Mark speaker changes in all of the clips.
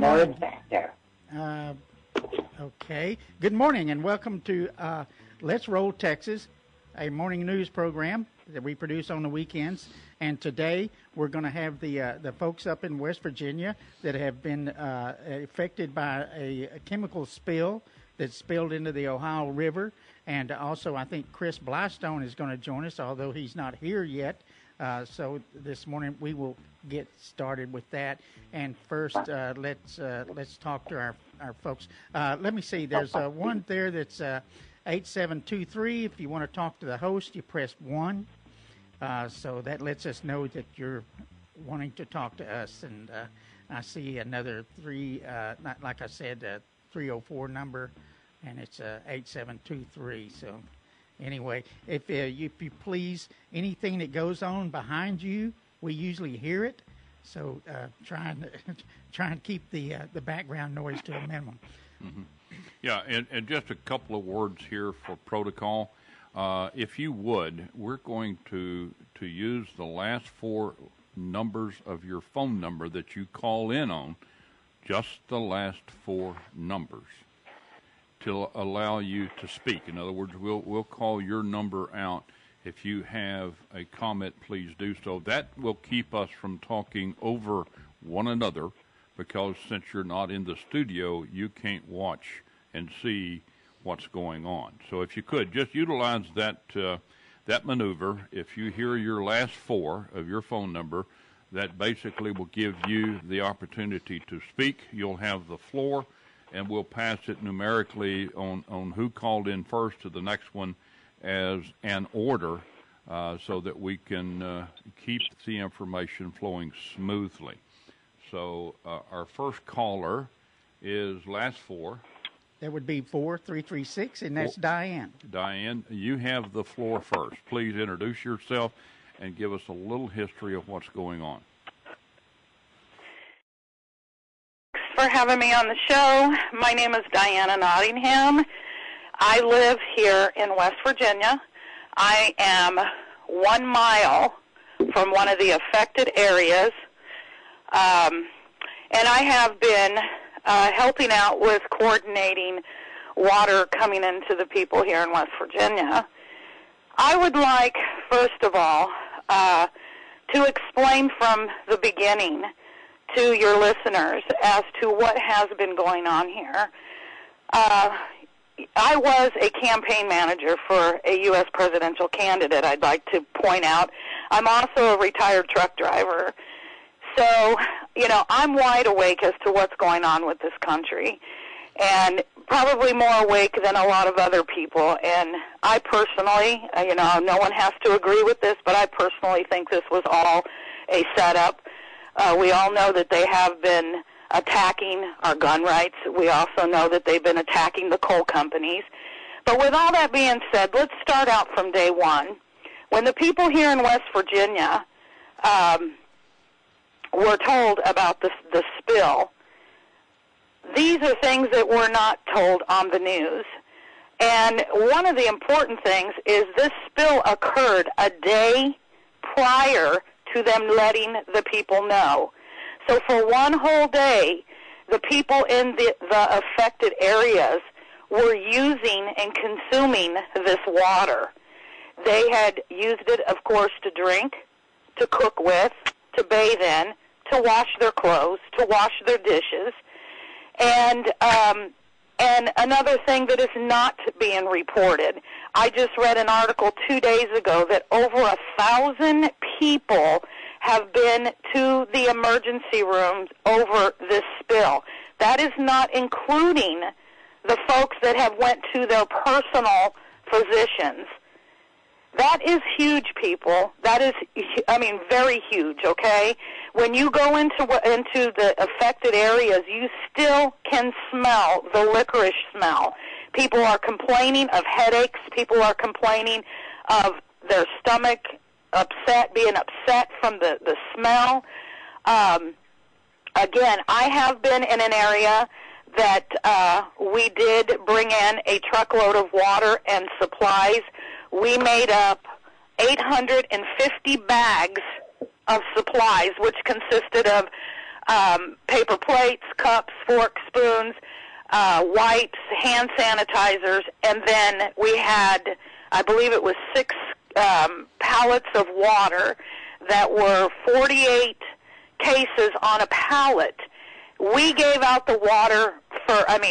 Speaker 1: more exact.
Speaker 2: Okay. Good morning and welcome to Let's Roll Texas, a morning news program that we produce on the weekends. And today we're going to have the folks up in West Virginia that have been affected by a chemical spill that spilled into the Ohio River. And also I think Chris Blystone is going to join us, although he's not here yet. So this morning we will get started with that. And first, let's talk to our folks. Let me see. There's one there that's 8723. If you want to talk to the host, you press 1. So that lets us know that you're wanting to talk to us. And I see another 3, like I said, 304 number, and it's 8723. So anyway, if you please, anything that goes on behind you, we usually hear it. So try and keep the background noise to a minimum.
Speaker 3: Mm-hmm. Yeah, and just a couple of words here for protocol. If you would, we're going to use the last 4 numbers of your phone number that you call in on, just the last 4 numbers, to allow you to speak. In other words, we'll call your number out. If you have a comment, please do so. That will keep us from talking over one another, because since you're not in the studio, you can't watch and see what's going on. So if you could, just utilize that maneuver. If you hear your last 4 of your phone number, that basically will give you the opportunity to speak. You'll have the floor, and we'll pass it numerically on who called in first to the next one as an order, so that we can keep the information flowing smoothly. So our first caller is last 4.
Speaker 2: That would be 4336, and that's Diane.
Speaker 3: Diane, you have the floor first. Please introduce yourself and give us a little history of what's going on.
Speaker 4: Thanks for having me on the show. My name is Diana Nottingham. I live here in West Virginia. I am 1 mile from one of the affected areas, and I have been helping out with coordinating water coming into the people here in West Virginia. I would like, first of all, to explain from the beginning to your listeners as to what has been going on here. I was a campaign manager for a U.S. presidential candidate, I'd like to point out. I'm also a retired truck driver. So, I'm wide awake as to what's going on with this country, and probably more awake than a lot of other people. And I personally, no one has to agree with this, but I personally think this was all a setup. We all know that they have been attacking our gun rights. We also know that they've been attacking the coal companies. But with all that being said, let's start out from day one. When the people here in West Virginia were told about the spill, these are things that were not told on the news. And one of the important things is this spill occurred a day prior to them letting the people know. So for one whole day, the people in the affected areas were using and consuming this water. They had used it, of course, to drink, to cook with, to bathe in, to wash their clothes, to wash their dishes. And another thing that is not being reported, I just read an article 2 days ago that over 1,000 people have been to the emergency rooms over this spill. That is not including the folks that have went to their personal physicians. That is huge, people. That is, very huge, okay? When you go into the affected areas, you still can smell the licorice smell. People are complaining of headaches. People are complaining of their stomach being upset from the smell. Again, I have been in an area that we did bring in a truckload of water and supplies. We made up 850 bags of supplies, which consisted of paper plates, cups, forks, spoons, wipes, hand sanitizers, and then we had, I believe it was 6 pallets of water that were 48 cases on a pallet. We gave out the water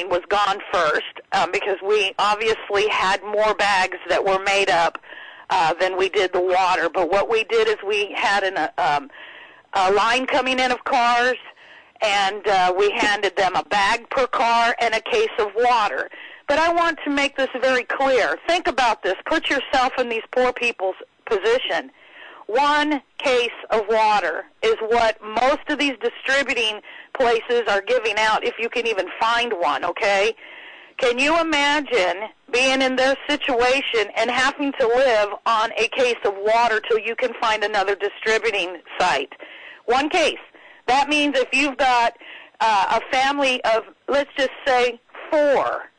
Speaker 4: was gone first because we obviously had more bags that were made up than we did the water. But what we did is we had a line coming in of cars, and we handed them a bag per car and a case of water. But I want to make this very clear. Think about this. Put yourself in these poor people's position. 1 case of water is what most of these distributing places are giving out, if you can even find one, okay? Can you imagine being in their situation and having to live on a case of water till you can find another distributing site? 1 case. That means if you've got a family of, let's just say, 4,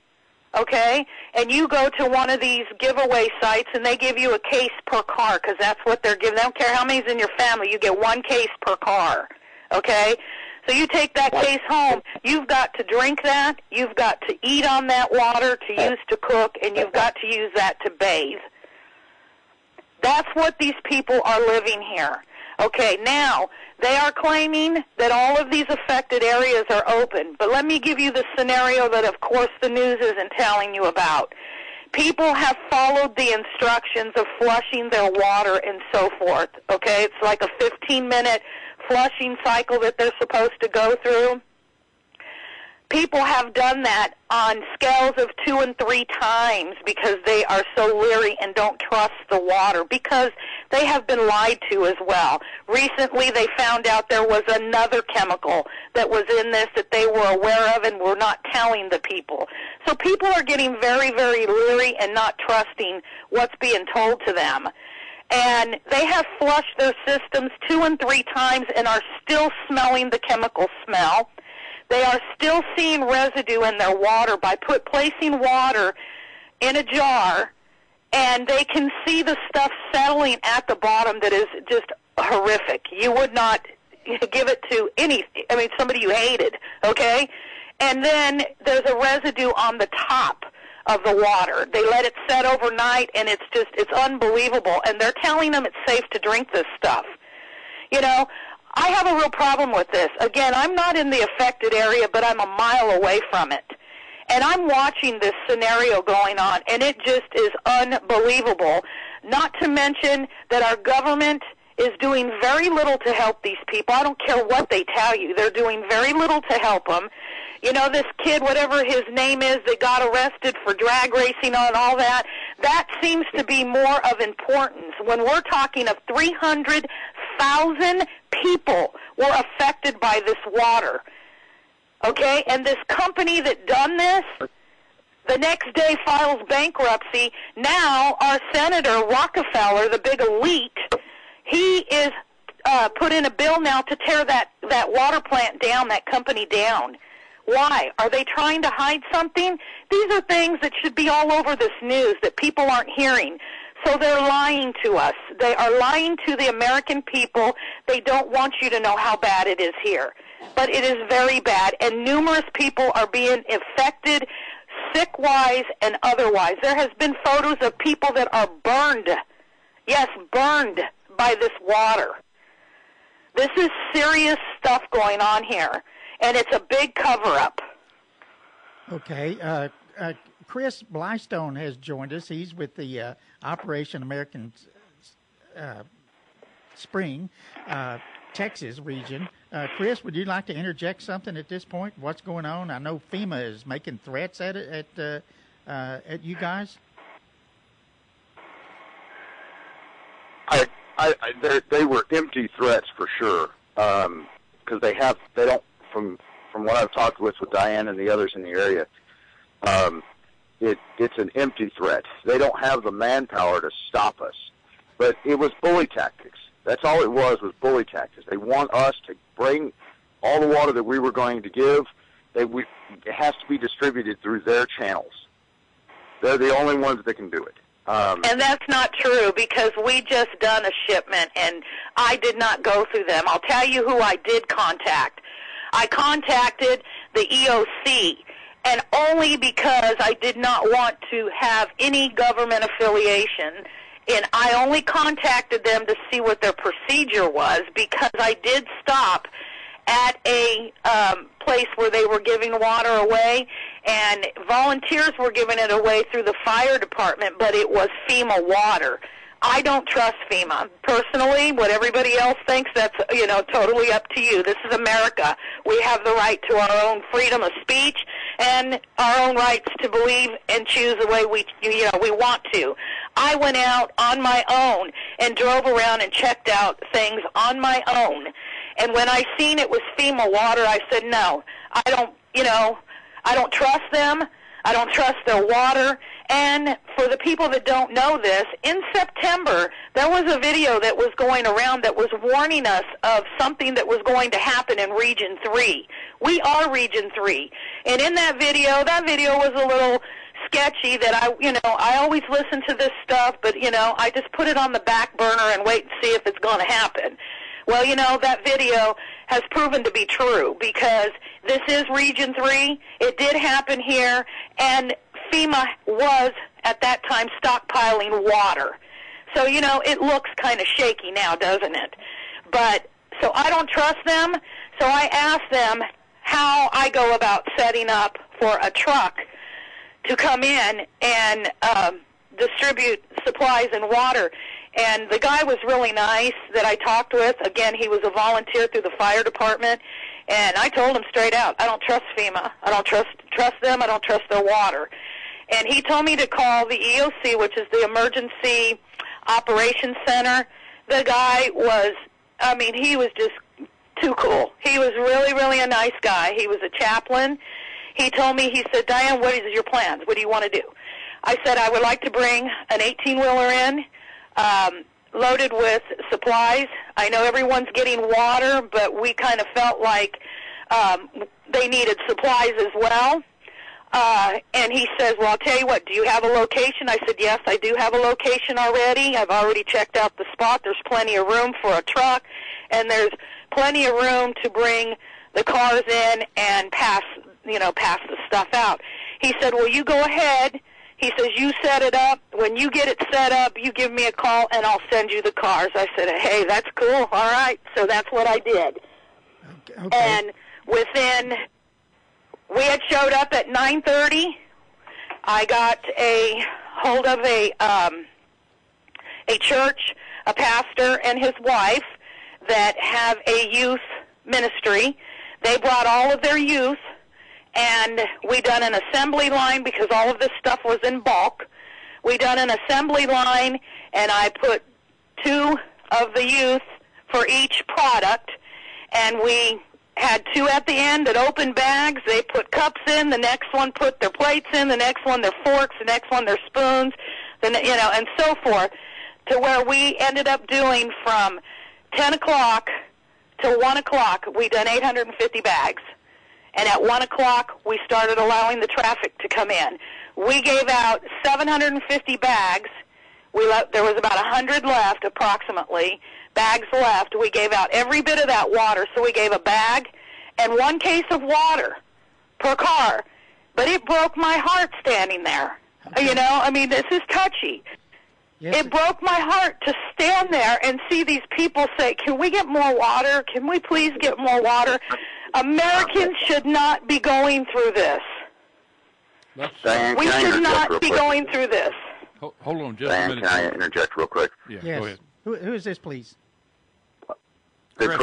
Speaker 4: okay, and you go to one of these giveaway sites and they give you a case per car because that's what they're giving. They don't care how many's in your family. You get 1 case per car, okay? So you take that case home. You've got to drink that. You've got to eat on that water to use to cook, and you've got to use that to bathe. That's what these people are living here. Okay, now, they are claiming that all of these affected areas are open, but let me give you the scenario that, of course, the news isn't telling you about. People have followed the instructions of flushing their water and so forth, okay? It's like a 15-minute flushing cycle that they're supposed to go through. People have done that on scales of 2 and 3 times because they are so leery and don't trust the water, because they have been lied to as well. Recently, they found out there was another chemical that was in this that they were aware of and were not telling the people. So people are getting very, very leery and not trusting what's being told to them. And they have flushed their systems 2 and 3 times and are still smelling the chemical smell. They are still seeing residue in their water by placing water in a jar, and they can see the stuff settling at the bottom that is just horrific. You would not give it to somebody you hated, okay? And then there's a residue on the top of the water. They let it set overnight, and it's unbelievable. And they're telling them it's safe to drink this stuff. You know, I have a real problem with this. Again, I'm not in the affected area, but I'm a mile away from it. And I'm watching this scenario going on, and it just is unbelievable. Not to mention that our government is doing very little to help these people. I don't care what they tell you. They're doing very little to help them. You know, this kid, whatever his name is, that got arrested for drag racing and all that, that seems to be more of importance. When we're talking of 300,000 people were affected by this water, okay? And this company that done this, the next day files bankruptcy. Now our Senator Rockefeller, the big elite, he is put in a bill now to tear that water plant down, that company down. Why? Are they trying to hide something? These are things that should be all over this news that people aren't hearing. So they're lying to us. They are lying to the American people. They don't want you to know how bad it is here. But it is very bad, and numerous people are being affected, sick-wise and otherwise. There has been photos of people that are burned. Yes, burned by this water. This is serious stuff going on here, and it's a big cover-up.
Speaker 2: Okay. Chris Blystone has joined us. He's with the Operation American Spring, Texas region. Chris, would you like to interject something at this point? What's going on? I know FEMA is making threats at you guys.
Speaker 1: They were empty threats for sure, because they don't, from what I've talked with Diane and the others in the area, it's an empty threat. They don't have the manpower to stop us. But it was bully tactics. That's all it was bully tactics. They want us to bring all the water that we were going to give. It has to be distributed through their channels. They're the only ones that can do it.
Speaker 4: And that's not true, because we just done a shipment, and I did not go through them. I'll tell you who I did contact. I contacted the EOC, and only because I did not want to have any government affiliation, and I only contacted them to see what their procedure was, because I did stop at a place where they were giving water away, and volunteers were giving it away through the fire department, but it was FEMA water. I don't trust FEMA. Personally, what everybody else thinks, that's, totally up to you. This is America. We have the right to our own freedom of speech and our own rights to believe and choose the way we want to. I went out on my own and drove around and checked out things on my own. And when I seen it was FEMA water, I said, no, I don't trust them. I don't trust their water. And for the people that don't know this, in September, there was a video that was going around that was warning us of something that was going to happen in Region 3. We are Region 3. And in that video was a little sketchy that I always listen to this stuff, but, I just put it on the back burner and wait and see if it's going to happen. Well, that video has proven to be true, because this is Region 3. It did happen here, and FEMA was, at that time, stockpiling water. So, it looks kind of shaky now, doesn't it? But, so I don't trust them, so I asked them how I go about setting up for a truck to come in and distribute supplies and water. And the guy was really nice that I talked with. Again, he was a volunteer through the fire department. And I told him straight out, I don't trust FEMA. I don't trust them. I don't trust their water. And he told me to call the EOC, which is the Emergency Operations Center. The guy was, he was just too cool. He was really, really a nice guy. He was a chaplain. He told me, he said, Diane, what is your plans? What do you want to do? I said, I would like to bring an 18-wheeler in, loaded with supplies. I know everyone's getting water, but we kind of felt like they needed supplies as well. And he says, well, I'll tell you what, do you have a location? I said, yes, I do have a location already. I've already checked out the spot. There's plenty of room for a truck, and there's plenty of room to bring the cars in and pass the stuff out. He said, well, you go ahead. He says, you set it up. When you get it set up, you give me a call, and I'll send you the cars. I said, hey, that's cool. All right. So that's what I did. Okay. And we had showed up at 9:30. I got a hold of a church, a pastor and his wife that have a youth ministry. They brought all of their youth, and we done an assembly line because all of this stuff was in bulk. We done an assembly line, and I put 2 of the youth for each product, and we had 2 at the end that opened bags. They put cups in. The next one put their plates in. The next one their forks. The next one their spoons. And so forth, to where we ended up doing from 10 o'clock to 1 o'clock. We done 850 bags. And at 1 o'clock, we started allowing the traffic to come in. We gave out 750 bags. There was about 100 left, approximately, bags left. We gave out every bit of that water. So we gave a bag and 1 case of water per car. But it broke my heart standing there. Okay. This is touchy. Yes. It broke my heart to stand there and see these people say, can we get more water? Can we please get more water? Americans should not be going through this.
Speaker 1: Diane,
Speaker 4: we should not be going through this.
Speaker 3: Hold on just
Speaker 1: Diane,
Speaker 3: a minute.
Speaker 1: Can I interject real quick?
Speaker 3: Yeah,
Speaker 2: yes.
Speaker 3: Go ahead.
Speaker 2: Who is this, please?
Speaker 1: Chris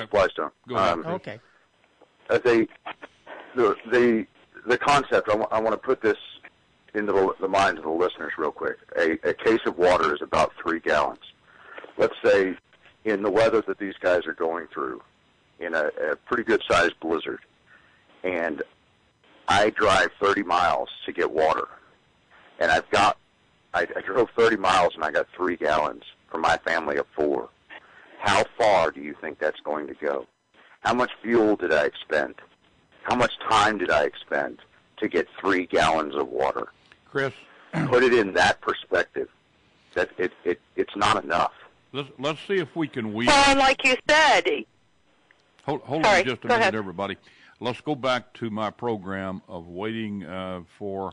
Speaker 1: Blystone.
Speaker 3: Go ahead.
Speaker 2: Okay.
Speaker 1: The concept, I want to put this into the minds of the listeners real quick. A case of water is about 3 gallons. Let's say in the weather that these guys are going through, in a pretty good-sized blizzard, and I drive 30 miles to get water, and I drove 30 miles and I got 3 gallons for my family of 4. How far do you think that's going to go? How much fuel did I expend? How much time did I expend to get 3 gallons of water?
Speaker 3: Chris?
Speaker 1: Put it in that perspective. That it's not enough.
Speaker 3: Let's see if we can weave.
Speaker 4: Well, like you said.
Speaker 3: Hold
Speaker 4: Sorry,
Speaker 3: on just a
Speaker 4: go
Speaker 3: minute,
Speaker 4: ahead.
Speaker 3: everybody. Let's go back to my program of waiting for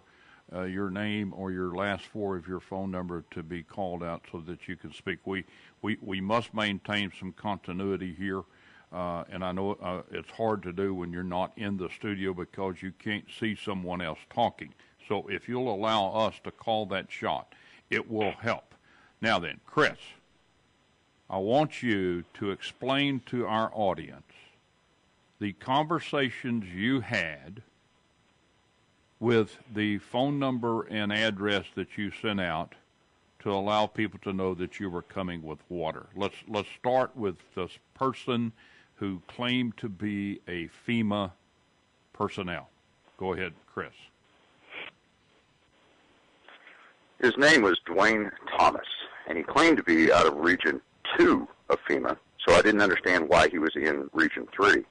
Speaker 3: your name or your last four of your phone number to be called out so that you can speak. We must maintain some continuity here, and I know it's hard to do when you're not in the studio because you can't see someone else talking. So if you'll allow us to call that shot, it will help. Now then, Chris, I want you to explain to our audience the conversations you had with the phone number and address that you sent out to allow people to know that you were coming with water. Let's start with this person who claimed to be a FEMA personnel. Go ahead, Chris.
Speaker 1: His name was Dwayne Thomas, and he claimed to be out of Region 2 of FEMA, so I didn't understand why he was in Region 3.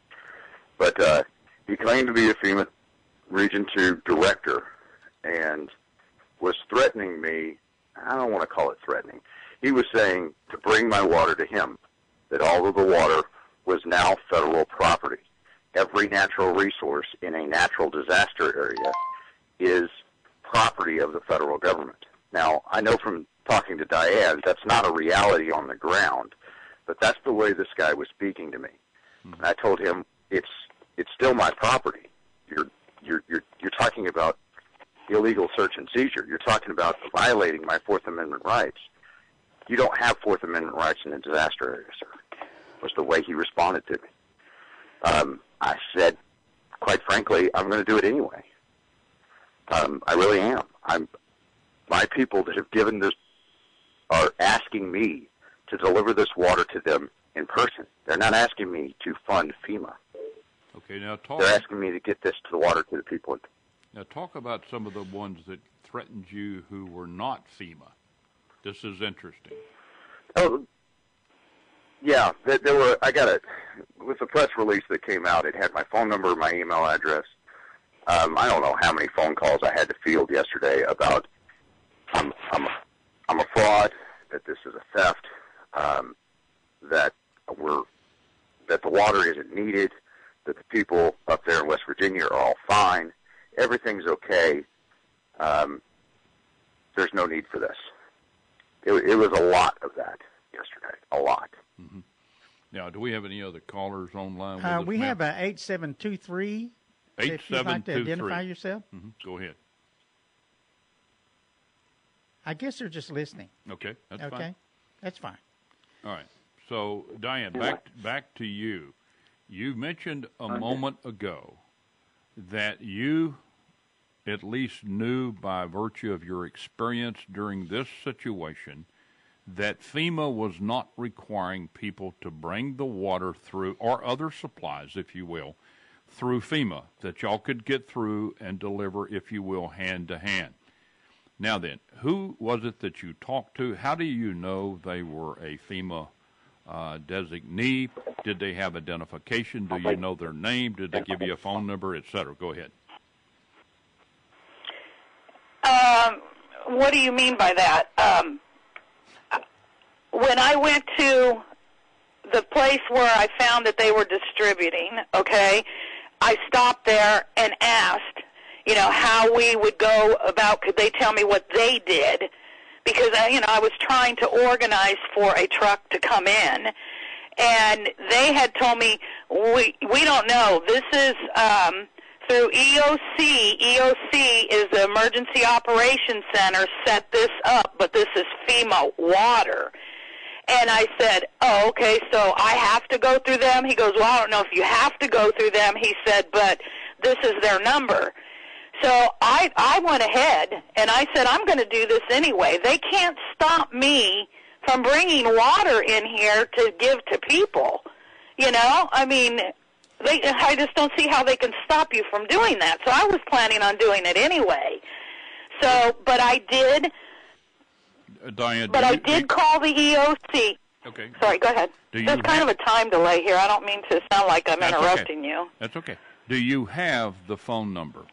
Speaker 1: But he claimed to be a FEMA Region 2 director and was threatening me. I don't want to call it threatening. He was saying to bring my water to him, that all of the water was now federal property. Every natural resource in a natural disaster area is property of the federal government. Now, I know from talking to Diane, that's not a reality on the ground, but that's the way this guy was speaking to me. Mm-hmm. And I told him, it's still my property. You're talking about illegal search and seizure. You're talking about violating my Fourth Amendment rights. You don't have Fourth Amendment rights in a disaster area, sir, was the way he responded to me. I said, quite frankly, I'm going to do it anyway. I really am. My people that have given this are asking me to deliver this water to them in person. They're not asking me to fund FEMA.
Speaker 3: Okay, now
Speaker 1: they're asking me to get this to the water to the people.
Speaker 3: Now talk about some of the ones that threatened you who were not FEMA. This is interesting.
Speaker 1: Oh, yeah, there were. I got it with the press release that came out. It had my phone number, my email address. I don't know how many phone calls I had to field yesterday about I'm a fraud, that this is a theft, that the water isn't needed, that the people up there in West Virginia are all fine, everything's okay. There's no need for this. It was a lot of that yesterday, a lot.
Speaker 3: Mm-hmm. Now, do we have any other callers online with us?
Speaker 2: We have 8723.
Speaker 3: 8723.
Speaker 2: If you'd like to identify yourself.
Speaker 3: Mm-hmm. Go ahead.
Speaker 2: I guess they're just listening.
Speaker 3: Okay, that's fine.
Speaker 2: Okay, that's fine.
Speaker 3: All right. So, Diane, back to you. You mentioned a moment ago that you at least knew by virtue of your experience during this situation that FEMA was not requiring people to bring the water through, or other supplies, if you will, through FEMA, that y'all could get through and deliver, if you will, hand to hand. Now then, who was it that you talked to? How do you know they were a FEMA designee? Did they have identification? Do you know their name? Did they give you a phone number, et cetera? Go ahead.
Speaker 4: What do you mean by that? When I went to the place where I found that they were distributing, okay, I stopped there and asked, how we would go about, could they tell me what they did? Because, I was trying to organize for a truck to come in, and they had told me, we don't know. This is through EOC. EOC is the Emergency Operations Center, set this up, but this is FEMA water. And I said, oh, okay, so I have to go through them? He goes, well, I don't know if you have to go through them. He said, but this is their number. So I went ahead, and I said, I'm going to do this anyway. They can't stop me from bringing water in here to give to people. I just don't see how they can stop you from doing that. So I was planning on doing it anyway. So, but I did.
Speaker 3: Diane,
Speaker 4: I did call the EOC.
Speaker 3: Okay.
Speaker 4: Sorry, go ahead. There's kind of a time delay here. I don't mean to sound like I'm interrupting you.
Speaker 3: That's okay. Do you have the phone number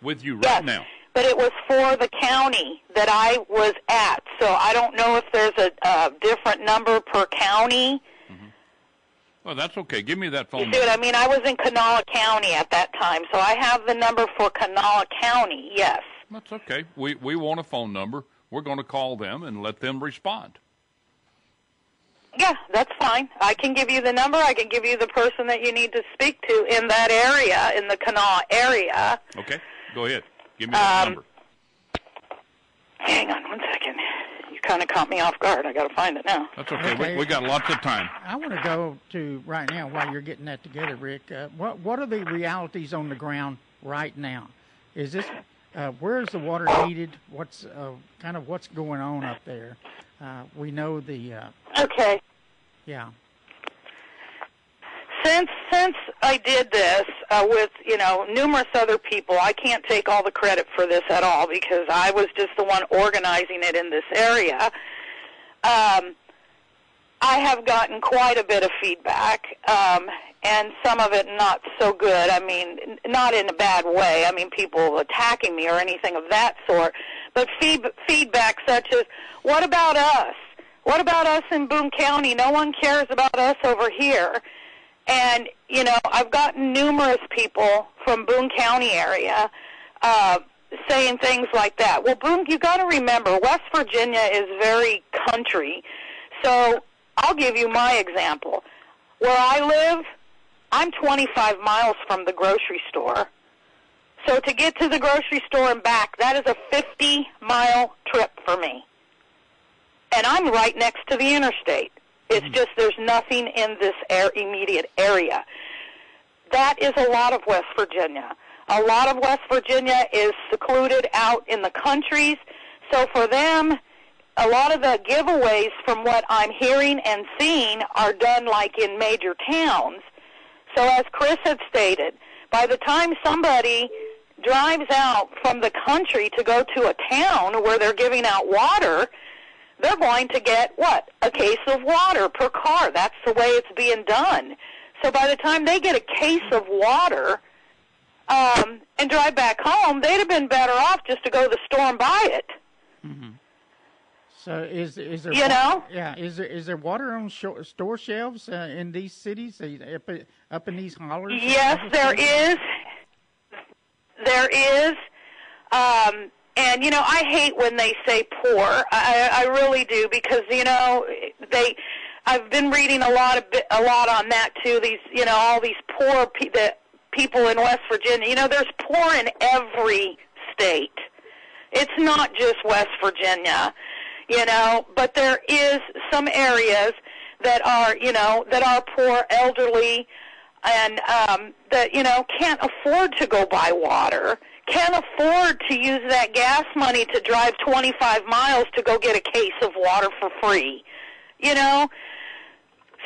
Speaker 3: with you right now?
Speaker 4: But it was for the county that I was at, so I don't know if there's a different number per county.
Speaker 3: Oh, that's okay. Give me that phone
Speaker 4: You see what I mean? I was in Kanawha County at that time, so I have the number for Kanawha County, yes.
Speaker 3: That's okay. We want a phone number. We're going to call them and let them respond.
Speaker 4: Yeah, that's fine. I can give you the number. I can give you the person that you need to speak to in that area, in the Kanawha area.
Speaker 3: Okay, go ahead. Give me that number.
Speaker 4: Hang on one second. You kind of caught me off guard. I got to find it now.
Speaker 3: That's okay. We got lots of time.
Speaker 2: I want to go to right now while you're getting that together, Rick. What are the realities on the ground right now? Is this where is the water needed? What's what's going on up there? We know the.
Speaker 4: Okay.
Speaker 2: Yeah.
Speaker 4: Since I did this with numerous other people, I can't take all the credit for this at all because I was just the one organizing it in this area. I have gotten quite a bit of feedback, and some of it not so good. I mean, not in a bad way. I mean, people attacking me or anything of that sort, but feedback such as, "What about us? What about us in Boone County? No one cares about us over here." And, I've gotten numerous people from Boone County area saying things like that. Well, Boone, you got to remember, West Virginia is very country. So I'll give you my example. Where I live, I'm 25 miles from the grocery store. So to get to the grocery store and back, that is a 50-mile trip for me. And I'm right next to the interstate. It's just there's nothing in this immediate area. That is a lot of West Virginia. A lot of West Virginia is secluded out in the countries. So for them, a lot of the giveaways from what I'm hearing and seeing are done like in major towns. So as Chris had stated, by the time somebody drives out from the country to go to a town where they're giving out water, they're going to get, a case of water per car. That's the way it's being done. So by the time they get a case of water and drive back home, they'd have been better off just to go to the store and buy it.
Speaker 2: Mm-hmm. So is there is there water on store shelves in these cities, up in these hollers?
Speaker 4: Yes, there is. There is. And, I hate when they say poor. I really do because, I've been reading a lot on that too. These, all these poor people in West Virginia. There's poor in every state. It's not just West Virginia, but there is some areas that are poor, elderly, and, that, can't afford to go buy water. Can't afford to use that gas money to drive 25 miles to go get a case of water for free,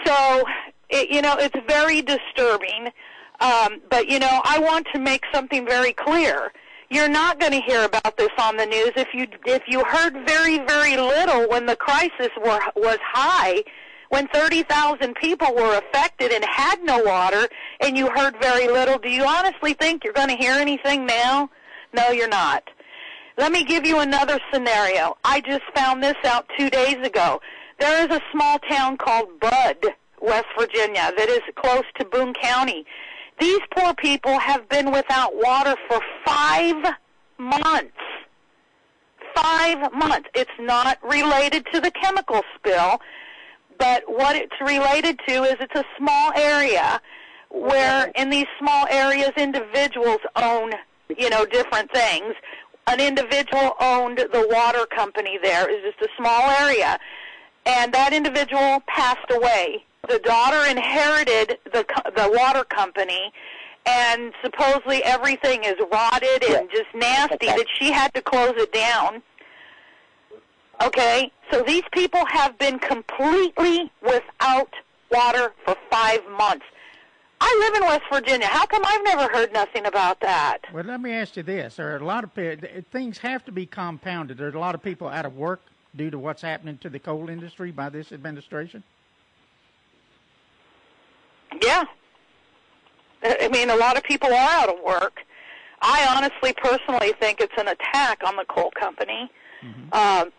Speaker 4: So, it's very disturbing. But, I want to make something very clear. You're not going to hear about this on the news. If you heard very, very little when the crisis was high, when 30,000 people were affected and had no water, and you heard very little, do you honestly think you're going to hear anything now? No, you're not. Let me give you another scenario. I just found this out 2 days ago. There is a small town called Budd, West Virginia, that is close to Boone County. These poor people have been without water for 5 months. 5 months. It's not related to the chemical spill. But what it's related to is it's a small area where in these small areas individuals own, different things. An individual owned the water company there. It was just a small area. And that individual passed away. The daughter inherited the water company, and supposedly everything is rotted and just nasty that she had to close it down. Okay, so these people have been completely without water for 5 months. I live in West Virginia. How come I've never heard nothing about that?
Speaker 2: Well, let me ask you this. There are a lot of things have to be compounded. There's a lot of people out of work due to what's happening to the coal industry by this administration. Yeah.
Speaker 4: I mean, a lot of people are out of work. I honestly, personally think it's an attack on the coal company. Mm-hmm.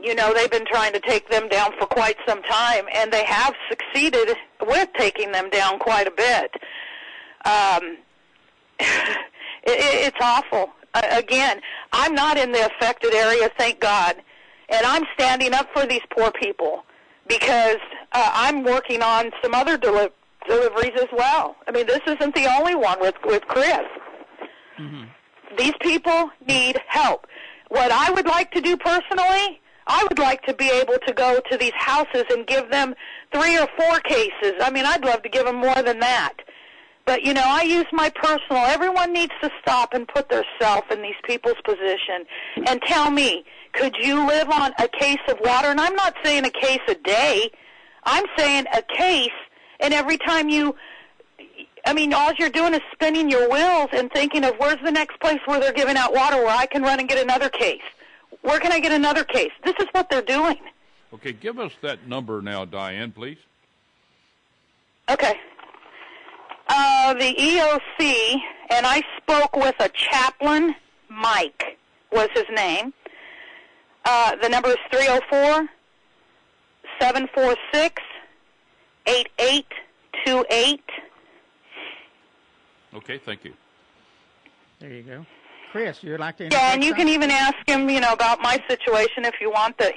Speaker 4: They've been trying to take them down for quite some time, and they have succeeded taking them down quite a bit. It's awful. Again, I'm not in the affected area, thank God, and I'm standing up for these poor people because I'm working on some other deliveries as well. I mean, this isn't the only one with Chris.
Speaker 2: Mm-hmm.
Speaker 4: These people need help. What I would like to do personally, I would like to be able to go to these houses and give them 3 or 4 cases. I mean, I'd love to give them more than that. But, you know, I use my personal. Everyone needs to stop and put themselves in these people's position and tell me, could you live on a case of water? And I'm not saying a case a day. I'm saying a case, and every time all you're doing is spinning your wheels and thinking of where's the next place where they're giving out water where I can run and get another case. Where can I get another case? This is what they're doing.
Speaker 3: Okay, give us that number now, Diane, please.
Speaker 4: Okay. The EOC, and I spoke with a chaplain, Mike was his name. The number is 304-746-8828.
Speaker 3: Okay, thank you.
Speaker 2: There you go. Chris, you'd like to...
Speaker 4: Yeah, and you can even ask him, about my situation if you want to,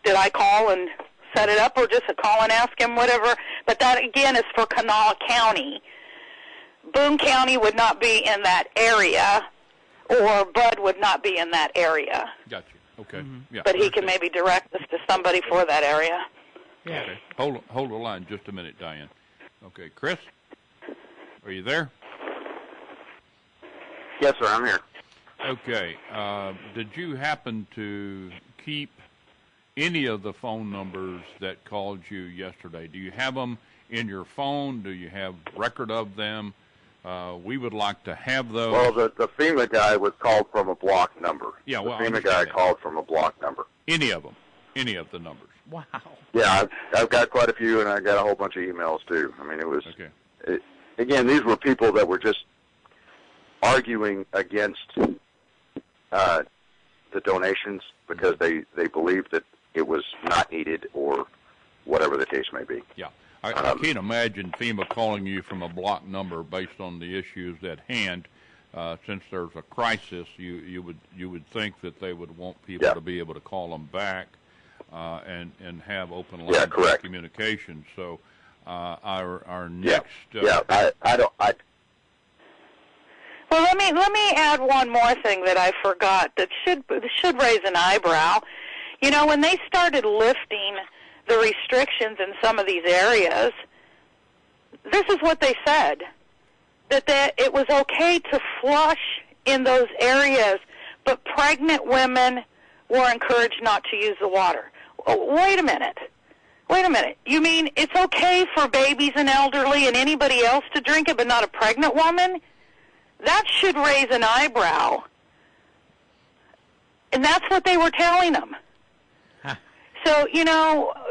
Speaker 4: did I call and set it up or just call and ask him, whatever. But that, again, is for Kanawha County. Boone County would not be in that area, or Bud would not be in that area.
Speaker 3: Got you. Okay.
Speaker 2: Mm-hmm.
Speaker 3: Yeah.
Speaker 4: But he can maybe direct us to somebody for that area.
Speaker 2: Yeah.
Speaker 3: Okay. Hold the line just a minute, Diane. Okay, Chris, are you there?
Speaker 1: Yes, sir, I'm here.
Speaker 3: Okay. Did you happen to keep any of the phone numbers that called you yesterday? Do you have them in your phone? Do you have record of them? We would like to have those.
Speaker 1: Well, the FEMA guy was called from a block number.
Speaker 3: Yeah, well,
Speaker 1: the FEMA guy called from a block number.
Speaker 3: Any of them? Any of the numbers?
Speaker 2: Wow.
Speaker 1: Yeah, I've got quite a few, and I got a whole bunch of emails, too. I mean, it was...
Speaker 3: Okay.
Speaker 1: Again, these were people that were just arguing against the donations because they believed that it was not needed or whatever the case may be.
Speaker 3: Yeah. I can't imagine FEMA calling you from a block number based on the issues at hand. Since there's a crisis, you would think that they would want people to be able to call them back and have open lines of communication. So our next
Speaker 4: Well, let me add one more thing that I forgot that should raise an eyebrow. When they started lifting the restrictions in some of these areas, this is what they said, that it was okay to flush in those areas, but pregnant women were encouraged not to use the water. Oh, wait a minute. You mean it's okay for babies and elderly and anybody else to drink it, but not a pregnant woman? That should raise an eyebrow. And that's what they were telling them. So,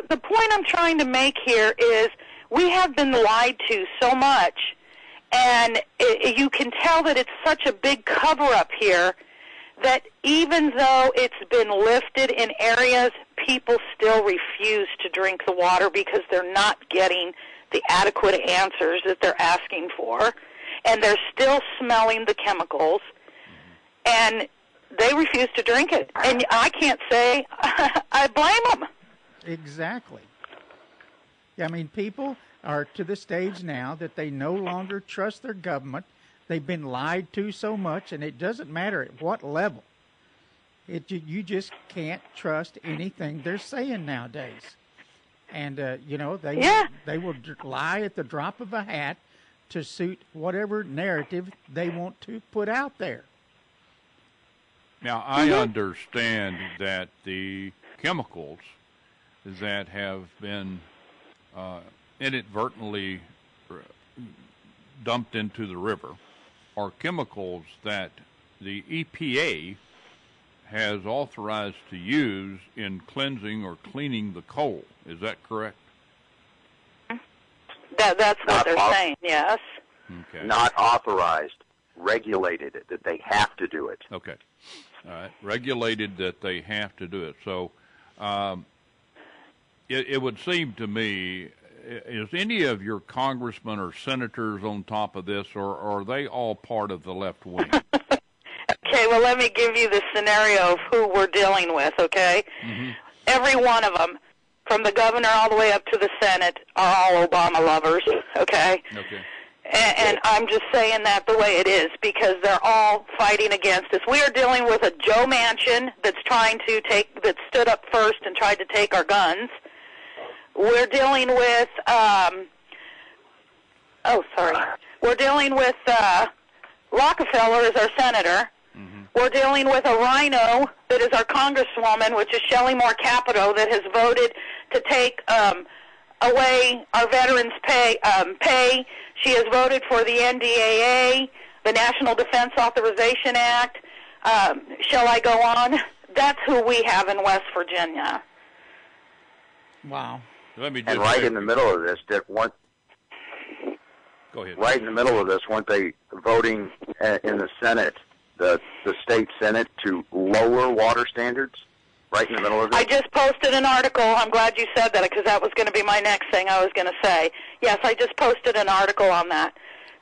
Speaker 4: the point I'm trying to make here is we have been lied to so much, and you can tell that it's such a big cover-up here that even though it's been lifted in areas, people still refuse to drink the water because they're not getting the adequate answers that they're asking for, and they're still smelling the chemicals, and they refuse to drink it. And I can't say I blame them.
Speaker 2: Exactly. I mean, people are to the stage now that they no longer trust their government. They've been lied to so much, and it doesn't matter at what level. You just can't trust anything they're saying nowadays. And, they will lie at the drop of a hat to suit whatever narrative they want to put out there.
Speaker 3: Now, I understand that the chemicals that have been inadvertently dumped into the river are chemicals that the EPA has authorized to use in cleansing or cleaning the coal. Is that correct?
Speaker 4: That's what they're saying, yes.
Speaker 3: Okay.
Speaker 1: Not authorized, regulated, that they have to do it.
Speaker 3: Okay. All right. Regulated that they have to do it. So it would seem to me is any of your congressmen or senators on top of this, or are they all part of the left wing?
Speaker 4: Okay, well, let me give you the scenario of who we're dealing with, okay?
Speaker 3: Mm-hmm.
Speaker 4: Every one of them, from the governor all the way up to the Senate, are all Obama lovers, okay?
Speaker 3: Okay.
Speaker 4: And I'm just saying that the way it is because they're all fighting against us. We are dealing with a Joe Manchin that stood up first and tried to take our guns. We're dealing with, we're dealing with Rockefeller as our senator.
Speaker 3: Mm-hmm.
Speaker 4: We're dealing with a rhino that is our congresswoman, which is Shelley Moore Capito, that has voted to take away our veterans' pay. She has voted for the NDAA, the National Defense Authorization Act. Shall I go on? That's who we have in West Virginia.
Speaker 2: Wow.
Speaker 3: Let me just
Speaker 1: And right in the middle of this,
Speaker 3: Go ahead.
Speaker 1: right in the middle of this, weren't they voting in the Senate, the state Senate, to lower water standards? Right in the middle of it?
Speaker 4: I just posted an article. I'm glad you said that because that was going to be my next thing I was going to say. Yes, I just posted an article on that.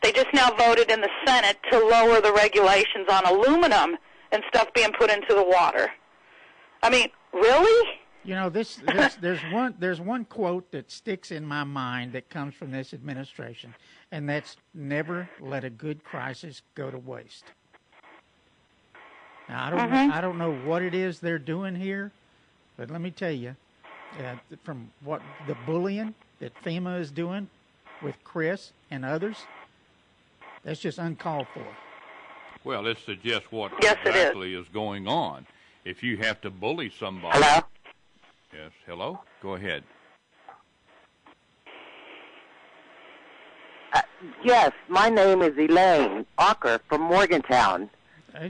Speaker 4: They just now voted in the Senate to lower the regulations on aluminum and stuff being put into the water. I mean, really?
Speaker 2: You know, there's one quote that sticks in my mind that comes from this administration, and that's never let a good crisis go to waste. Now, I don't know what it is they're doing here, but let me tell you, from what the bullying that FEMA is doing with Chris and others, that's just uncalled for.
Speaker 3: Well, it suggests what
Speaker 4: Yes,
Speaker 3: exactly is going on. If you have to bully somebody.
Speaker 4: Hello?
Speaker 3: Yes, hello? Go ahead.
Speaker 5: Yes, my name is Elaine Ocker from Morgantown.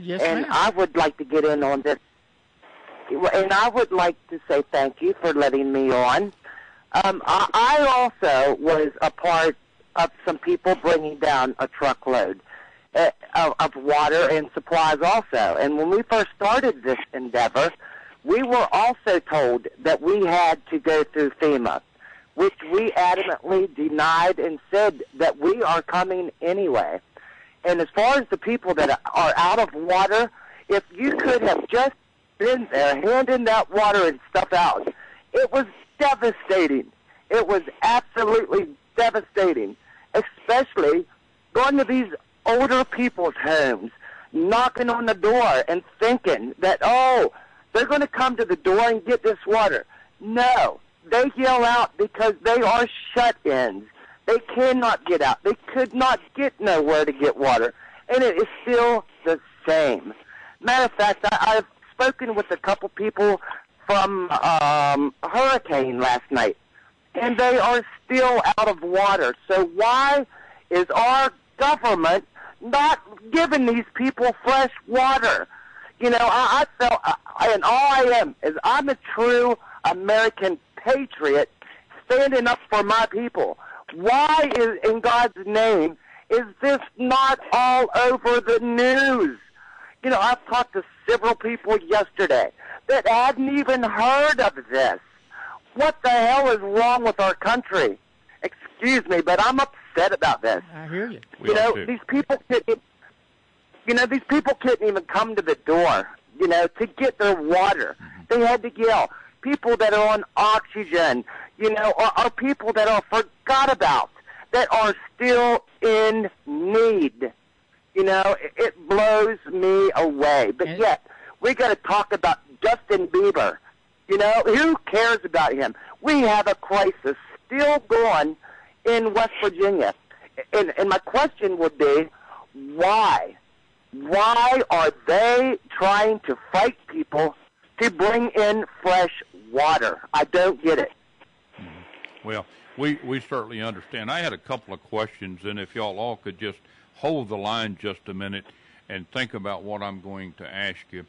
Speaker 2: Yes,
Speaker 5: and
Speaker 2: ma'am.
Speaker 5: I would like to get in on this. And I would like to say thank you for letting me on. I also was a part of some people bringing down a truckload of water and supplies also. And when we first started this endeavor, we were also told that we had to go through FEMA, which we adamantly denied and said that we are coming anyway. And as far as the people that are out of water, if you could have just been there handing that water and stuff out, it was devastating. It was absolutely devastating, especially going to these older people's homes, knocking on the door and thinking that, oh, they're going to come to the door and get this water. No, they yell out because they are shut-ins. They cannot get out. They could not get nowhere to get water. And it is still the same. Matter of fact, I've spoken with a couple people from Hurricane last night, and they are still out of water. So why is our government not giving these people fresh water? You know, I felt, and all I am is I'm a true American patriot standing up for my people. Why is, in God's name, is this not all over the news? You know, I've talked to several people yesterday that hadn't even heard of this. What the hell is wrong with our country? Excuse me, but I'm upset about this.
Speaker 2: I hear you.
Speaker 5: You know, these people couldn't even come to the door, you know, to get their water. They had to yell. People that are on oxygen, you know, are people that are forgot about, that are still in need. You know, it blows me away. But yet, we got to talk about Justin Bieber. You know, who cares about him? We have a crisis still going in West Virginia. And my question would be, why? Why are they trying to fight people to bring in fresh water? I don't get it.
Speaker 3: Well, we certainly understand. I had a couple of questions, and if y'all all could just hold the line just a minute and think about what I'm going to ask you,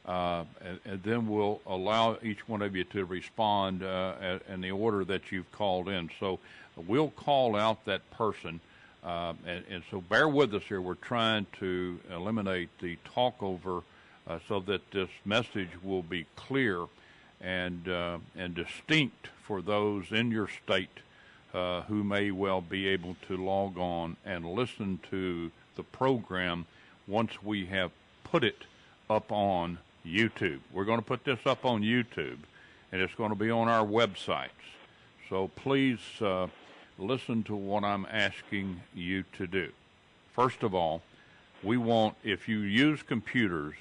Speaker 3: and then we'll allow each one of you to respond in the order that you've called in. So we'll call out that person. And so bear with us here. We're trying to eliminate the talk over so that this message will be clear and distinct for those in your state who may well be able to log on and listen to the program once we have put it up on YouTube. We're going to put this up on YouTube, and it's going to be on our websites. So please listen to what I'm asking you to do. First of all, we want, if you use computers,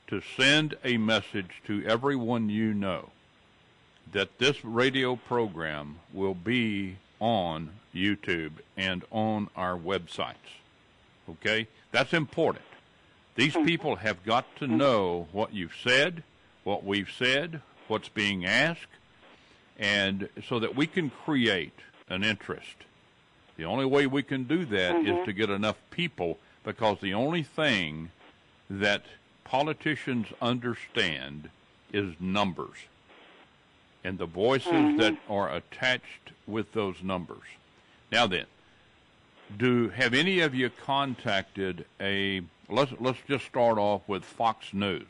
Speaker 3: to send a message to everyone you know that this radio program will be on YouTube and on our websites. Okay? That's important. These people have got to know what you've said, what we've said, what's being asked, and so that we can create an interest. The only way we can do that is to get enough people, because the only thing that politicians understand is numbers and the voices that are attached with those numbers. Now then, have any of you contacted let's just start off with Fox News.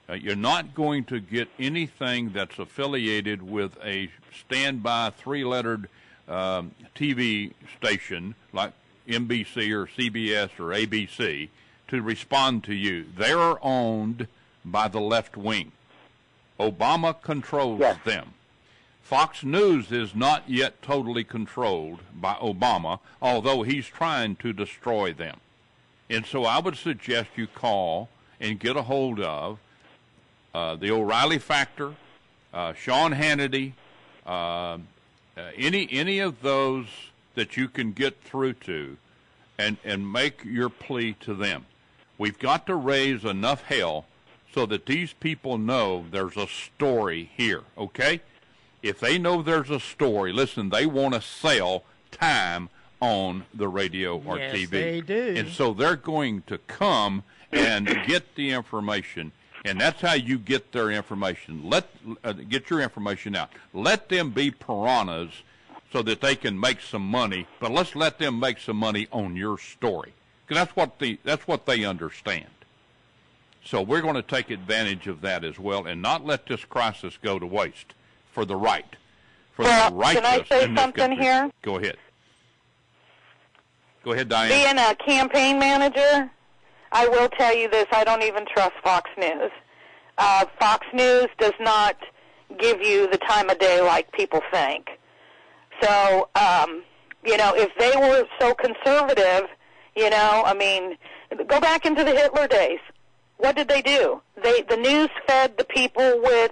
Speaker 3: You're not going to get anything that's affiliated with a standby three-lettered TV station like NBC or CBS or ABC to respond to you. They're owned by the left wing. Obama controls them. Fox News is not yet totally controlled by Obama, although he's trying to destroy them. And so I would suggest you call and get a hold of the O'Reilly Factor, Sean Hannity, any of those that you can get through to, and make your plea to them. We've got to raise enough hell so that these people know there's a story here, okay? If they know there's a story, listen, they want to sell time on the radio or TV.
Speaker 2: Yes, they do.
Speaker 3: And so they're going to come and get the information, and that's how you get their information. Get your information out. Let them be piranhas so that they can make some money, but let's let them make some money on your story, because that's what they understand. So we're going to take advantage of that as well, and not let this crisis go to waste for the right, the righteous.
Speaker 4: Can I say something here?
Speaker 3: Go ahead. Go ahead, Diane.
Speaker 4: Being a campaign manager, I will tell you this: I don't even trust Fox News. Fox News does not give you the time of day like people think. So, if they were so conservative, go back into the Hitler days. What did they do? The news fed the people with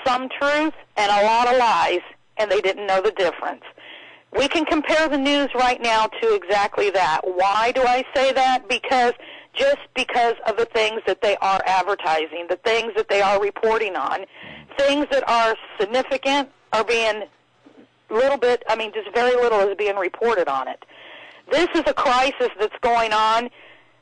Speaker 4: some truth and a lot of lies, and they didn't know the difference. We can compare the news right now to exactly that. Why do I say that? Because of the things that they are advertising, the things that they are reporting on, things that are significant are being just very little is being reported on it. This is a crisis that's going on.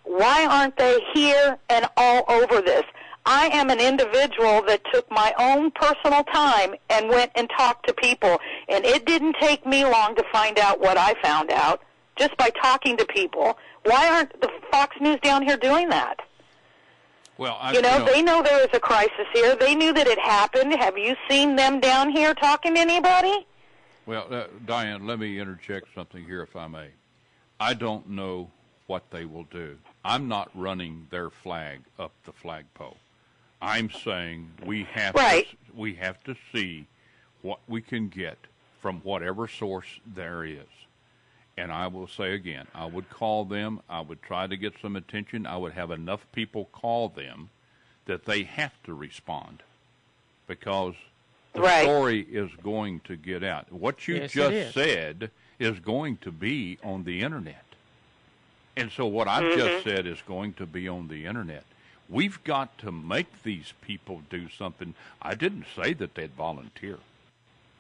Speaker 4: Why aren't they here and all over this? I am an individual that took my own personal time and went and talked to people, and it didn't take me long to find out what I found out just by talking to people. Why aren't the Fox News down here doing that?
Speaker 3: Well,
Speaker 4: they know there is a crisis here. They knew that it happened. Have you seen them down here talking to anybody?
Speaker 3: Well, Diane, let me interject something here, if I may. I don't know what they will do. I'm not running their flag up the flagpole. I'm saying we have to see what we can get from whatever source there is. And I will say again, I would call them. I would try to get some attention. I would have enough people call them that they have to respond, because the story is going to get out. What you just said is going to be on the Internet. And so what I've just said is going to be on the Internet. We've got to make these people do something. I didn't say that they'd volunteer,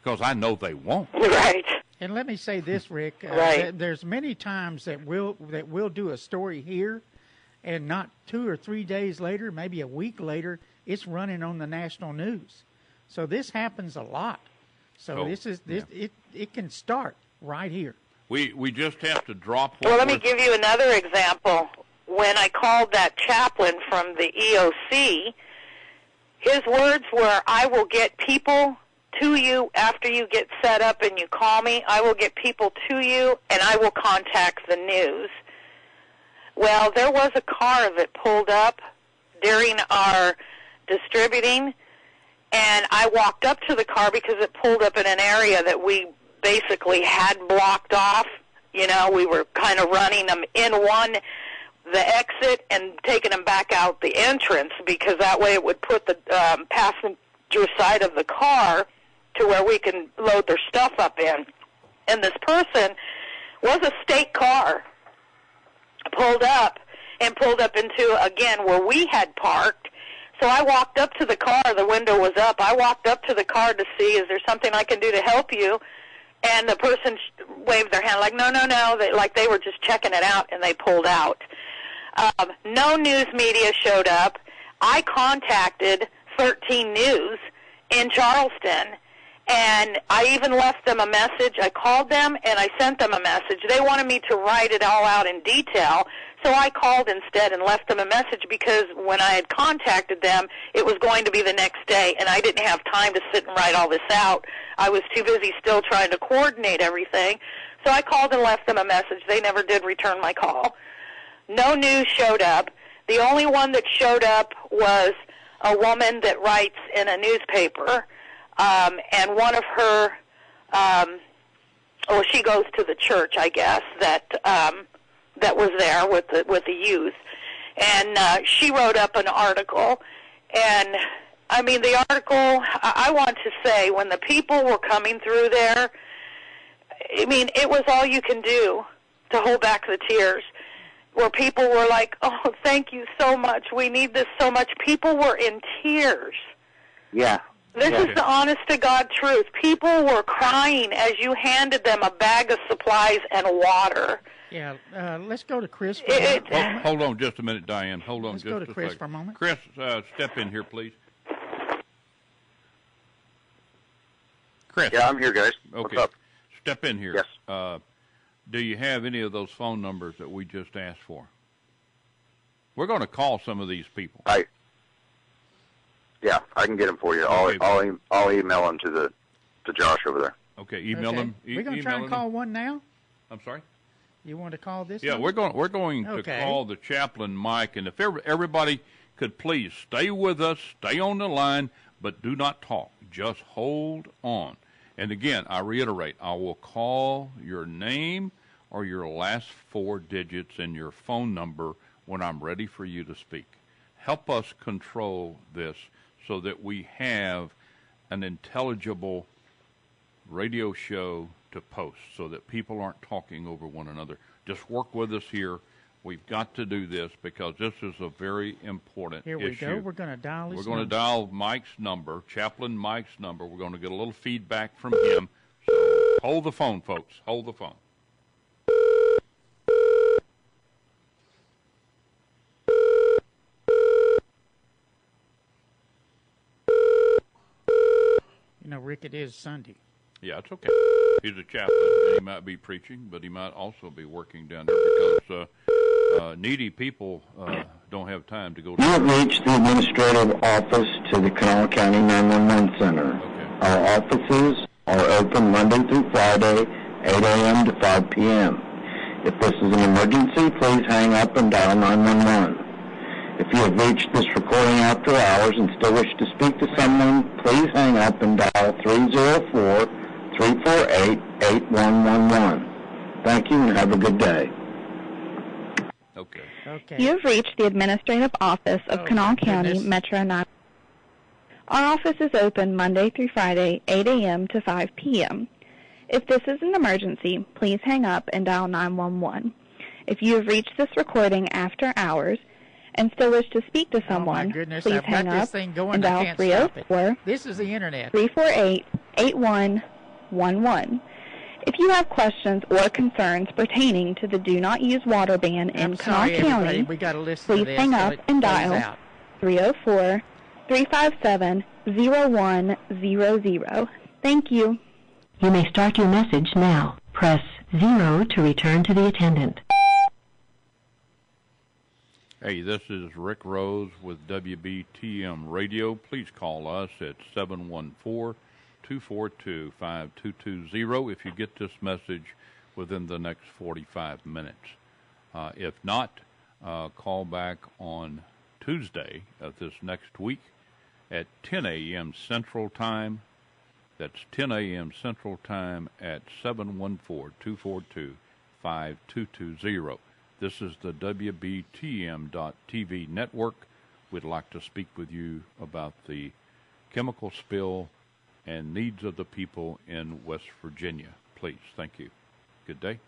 Speaker 3: because I know they won't.
Speaker 4: Right.
Speaker 2: And let me say this, Rick. There's many times that we'll do a story here, and not 2 or 3 days later, maybe a week later, it's running on the national news. So this happens a lot. So it can start right here.
Speaker 3: We just have to drop.
Speaker 4: Well, let me give you another example. When I called that chaplain from the EOC, his words were, "I will get people to you after you get set up and you call me. I will get people to you, and I will contact the news. Well, there was a car that pulled up during our distributing, and I walked up to the car because it pulled up in an area that we basically had blocked off. You know, we were kind of running them in the exit and taking them back out the entrance, because that way it would put the passenger side of the car to where we can load their stuff up in. And this person was a state car, pulled up into, again, where we had parked. So I walked up to the car. The window was up. I walked up to the car to see, is there something I can do to help you? And the person waved their hand like, no. Like they were just checking it out, and they pulled out. No news media showed up. I contacted 13 News in Charleston, and I even left them a message. I called them, and I sent them a message. They wanted me to write it all out in detail, so I called instead and left them a message, because when I had contacted them, it was going to be the next day, and I didn't have time to sit and write all this out. I was too busy still trying to coordinate everything. So I called and left them a message. They never did return my call. No news showed up. The only one that showed up was a woman that writes in a newspaper, and one of her, she goes to the church, I guess, that was there with the youth, and she wrote up an article. And I mean, the article, I want to say, when the people were coming through there, I mean, it was all you can do to hold back the tears, where people were like, oh, thank you so much. We need this so much. People were in tears.
Speaker 5: Yeah.
Speaker 4: This is the honest-to-God truth. People were crying as you handed them a bag of supplies and water.
Speaker 2: Yeah, let's go to Chris for a moment.
Speaker 3: Hold on just a minute, Diane. Hold on
Speaker 2: let's
Speaker 3: just a second.
Speaker 2: Let's go to Chris for a moment.
Speaker 3: Chris, step in here, please. Chris.
Speaker 1: Yeah, I'm here, guys.
Speaker 3: Okay.
Speaker 1: What's up?
Speaker 3: Step in here.
Speaker 1: Yes.
Speaker 3: Do you have any of those phone numbers that we just asked for? We're going to call some of these people.
Speaker 1: Yeah, I can get them for you.
Speaker 3: Okay.
Speaker 1: I'll email them to Josh over there.
Speaker 3: Okay, email them.
Speaker 2: We're going to try and call one now.
Speaker 3: I'm sorry.
Speaker 2: You want to call this?
Speaker 3: Yeah,
Speaker 2: number?
Speaker 3: we're going to call the chaplain, Mike, and if everybody could please stay with us, stay on the line, but do not talk. Just hold on. And again, I reiterate, I will call your name or your last 4 digits and your phone number when I'm ready for you to speak. Help us control this so that we have an intelligible radio show to post so that people aren't talking over one another. Just work with us here. We've got to do this because this is a very important issue.
Speaker 2: Here we go. We're going to dial his
Speaker 3: We're going to dial Mike's number, Chaplain Mike's number. We're going to get a little feedback from him. So hold the phone, folks. Hold the phone.
Speaker 2: You know, Rick, it is Sunday.
Speaker 3: Yeah, it's okay. He's a chaplain, and he might be preaching, but he might also be working down there because needy people don't have time to go to.
Speaker 6: You have reached the administrative office to the Kanawha County 911 Center.
Speaker 3: Okay.
Speaker 6: Our offices are open Monday through Friday, 8 a.m. to 5 p.m. If this is an emergency, please hang up and dial 911. If you have reached this recording after hours and still wish to speak to someone, please hang up and dial 304-348-8111. Thank you and have a good day.
Speaker 3: Okay.
Speaker 7: You have reached the administrative office of Kanawha County Metro 9. Our office is open Monday through Friday, 8 a.m. to 5 p.m. If this is an emergency, please hang up and dial 911. If you have reached this recording after hours and still wish to speak to someone, please hang up and dial 304.
Speaker 2: This is the internet.
Speaker 7: 348-8111. If you have questions or concerns pertaining to the Do Not Use Water ban in Kanawha County, please hang up and dial 304-357-0100. Thank you.
Speaker 8: You may start your message now. Press 0 to return to the attendant.
Speaker 3: Hey, this is Rick Rose with WBTM Radio. Please call us at 714-236-3738. 242-5220 if you get this message within the next 45 minutes. If not, call back on Tuesday of this next week at 10 a.m. Central Time. That's 10 a.m. Central Time at 714-242-5220. This is the WBTM.TV network. We'd like to speak with you about the chemical spill and needs of the people in West Virginia. Please, thank you. Good day.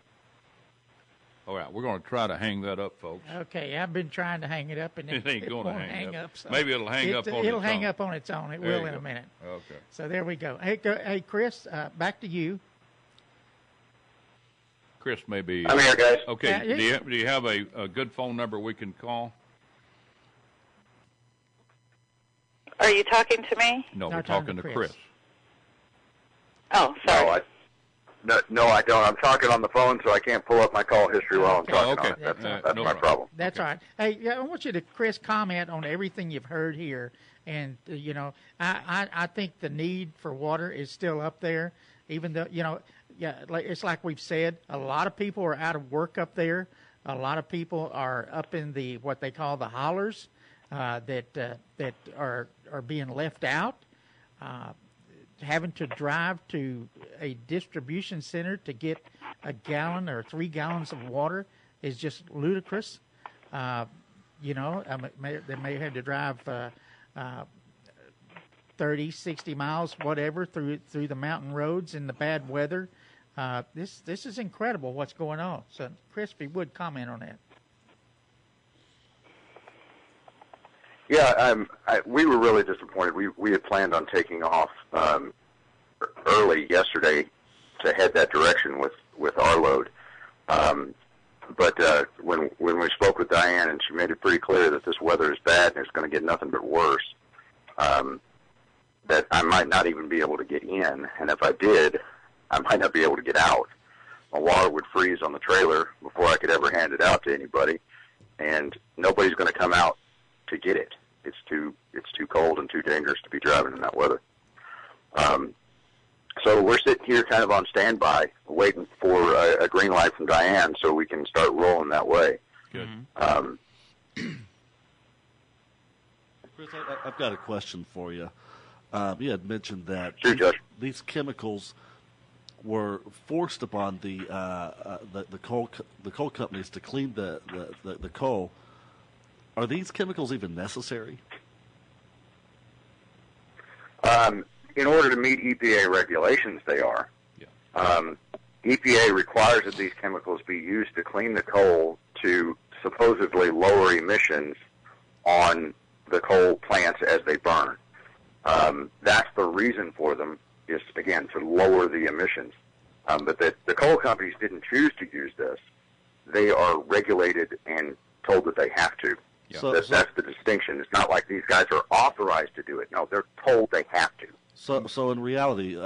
Speaker 3: All right, we're going to try to hang that up, folks.
Speaker 2: Okay, I've been trying to hang it up, and
Speaker 3: it ain't going to hang up.
Speaker 2: So
Speaker 3: maybe it'll hang up on its own.
Speaker 2: It'll hang up on its own. It will in a minute.
Speaker 3: Okay.
Speaker 2: So there we go. Hey, Chris, back to you.
Speaker 3: Chris, maybe.
Speaker 1: I'm here, guys.
Speaker 3: Okay. Do you have a good phone number we can call?
Speaker 4: Are you talking to me?
Speaker 3: No, we're talking to Chris.
Speaker 4: Oh, sorry.
Speaker 1: No, I don't. I'm talking on the phone, so I can't pull up my call history while I'm talking on it. That's my problem.
Speaker 2: That's all right. Hey, I want you to, Chris, comment on everything you've heard here. And, I think the need for water is still up there, even though, it's like we've said, a lot of people are out of work up there. A lot of people are up in the what they call the hollers that are being left out. Having to drive to a distribution center to get a gallon or 3 gallons of water is just ludicrous. They may have to drive 30, 60 miles, whatever, through the mountain roads in the bad weather. This is incredible what's going on. So, Chris, if you would comment on that.
Speaker 1: Yeah, we were really disappointed. We had planned on taking off early yesterday to head that direction with our load. But when we spoke with Diane, and she made it pretty clear that this weather is bad and it's going to get nothing but worse, that I might not even be able to get in. And if I did, I might not be able to get out. My water would freeze on the trailer before I could ever hand it out to anybody, and nobody's going to come out to get it. It's too cold and too dangerous to be driving in that weather. So we're sitting here kind of on standby, waiting for a green light from Diane so we can start rolling that way.
Speaker 3: Good.
Speaker 9: Chris, I've got a question for you. You had mentioned that these chemicals were forced upon the coal companies to clean the coal. Are these chemicals even necessary?
Speaker 1: In order to meet EPA regulations, they are.
Speaker 3: Yeah.
Speaker 1: EPA requires that these chemicals be used to clean the coal to supposedly lower emissions on the coal plants as they burn. That's the reason for them, is, again, to lower the emissions. But the coal companies didn't choose to use this. They are regulated and told that they have to.
Speaker 3: Yeah.
Speaker 1: That's the distinction. It's not like these guys are authorized to do it. No, they're told they have to.
Speaker 9: So in reality,